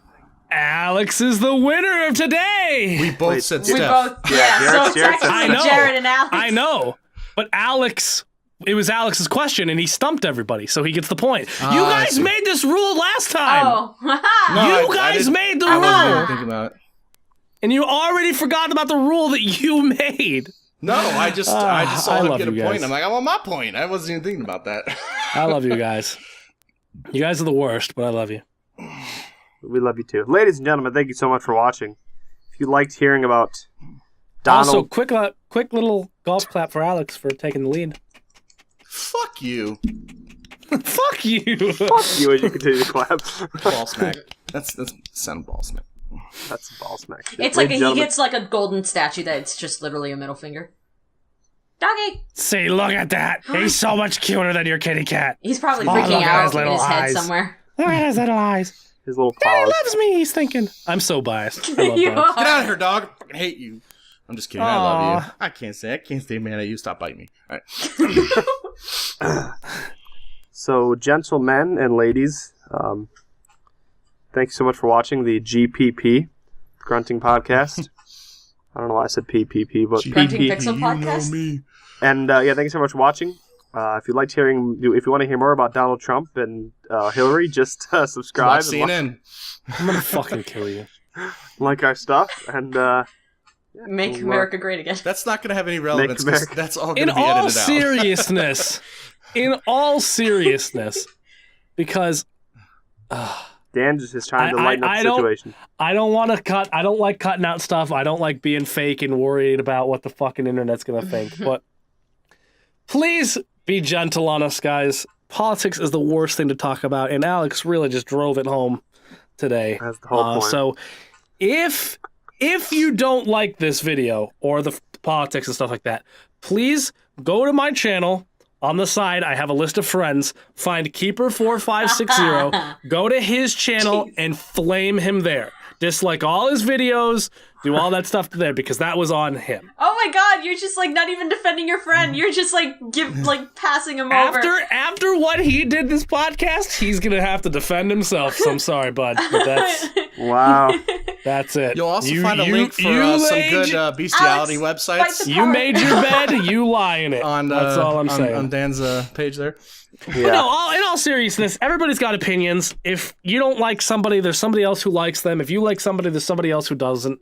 Alex is the winner of today. We both Wait, said We Steph. both, Yeah, so Jared said technically I know. Jared and Alex. I know, but Alex. It was Alex's question, and he stumped everybody, so he gets the point. You I guys see. made this rule last time. Oh. No, You I guys didn't- made the I wasn't rule, even thinking about it. and you already forgot about the rule that you made. No, I just I saw him love get a you point. guys. I'm like, I want my point. I wasn't even thinking about that. I love you guys. You guys are the worst, but I love you. We love you too. Ladies and gentlemen, thank you so much for watching. If you liked hearing about Donald... Also, quick little golf clap for Alex for taking the lead. Fuck you. Fuck you. Fuck you as you continue to clap. Ball smack. That's sound ball smack. That's ball smack. It's like he gets like a golden statue that's just literally a middle finger. Doggy! See, look at that. He's so much cuter than your kitty cat. He's probably Oh, freaking look at out his in little his head eyes. somewhere. Look at his little eyes. His little He paws. loves me, he's thinking. I'm so biased. I love You dogs. Get are. out of here, dog. I fucking hate you. I'm just kidding. I love you. I can't stay mad at you. Stop biting me. All right. So, gentlemen and ladies, thanks so much for watching the GPP, Grunting Podcast. I don't know why I said PPP, but Grunting PP. Pixel Podcast? me. And yeah, thank you so much for watching. If you want to hear more about Donald Trump and Hillary, just subscribe Watch and CNN. I'm gonna fucking kill you. like our stuff. And Make Well, America great again. That's not going to have any relevance. 'Cause America- That's all going In to be all edited out. seriousness, because Dan just is trying to I- lighten I up the don't- situation. I don't want to cut. I don't like cutting out stuff. I don't like being fake and worried about what the fucking internet's gonna think. But please be gentle on us, guys. Politics is the worst thing to talk about, and Alex really just drove it home today. That's the whole point. So if you don't like this video or the politics and stuff like that, please go to my channel. On the side, I have a list of friends. Find Keeper4560. Go to his channel and flame him there. Dislike all his videos. Do all that stuff there because that was on him. Oh my god, you're just like not even defending your friend. You're just like passing him over. After what he did this podcast, he's gonna have to defend himself. So I'm sorry, bud, but that's That's it. You'll also find a link for some good bestiality websites. You made your bed, you lie in it. That's all I'm saying. On Dan's page there. Yeah. No, in all seriousness, everybody's got opinions. If you don't like somebody, there's somebody else who likes them. If you like somebody, there's somebody else who doesn't.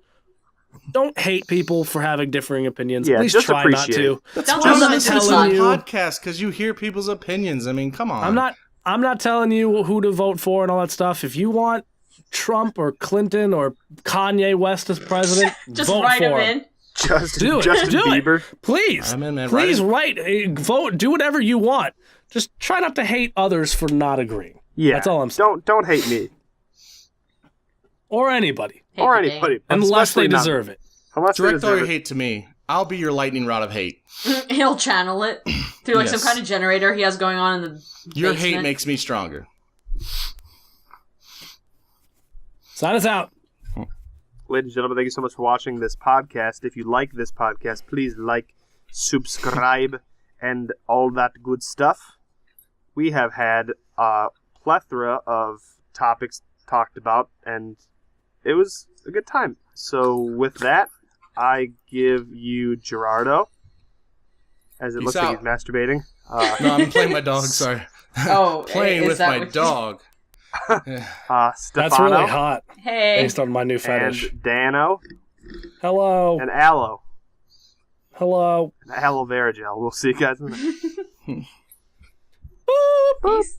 Don't hate people for having differing opinions. Yeah, At least just try not appreciate to. it. That's Don't why listen I'm to listening this to the podcast, because you hear people's opinions. I mean, come on. I'm not telling you who to vote for and all that stuff. If you want Trump or Clinton or Kanye West as president, Just vote write for him him. in. Justin Do Bieber. it. Please. I'm in, man. Please Right. vote. Do whatever you want. Just try not to hate others for not agreeing. Yeah. That's all I'm saying. Don't hate me. Or anybody. Or anybody. Unless they Especially not- deserve it. Unless they Direct all deserve your it. hate to me. I'll be your lightning rod of hate. He'll channel it through like Yes. some kind of generator he has going on in the Your basement. hate makes me stronger. Sign us out. Ladies and gentlemen, thank you so much for watching this podcast. If you like this podcast, please like, subscribe, and all that good stuff. We have had a plethora of topics talked about, and it was a good time. So with that, I give you Gerardo, as it Peace looks out. like he's masturbating. No, I'm playing my dog. Sorry. Oh, Playing is with that my what you- dog. That's Stefano, really hot. Hey. Based on my new fetish. and Dano, Hello. and Aloe, Hello. and aloe vera gel. We'll see you guys in the Peace.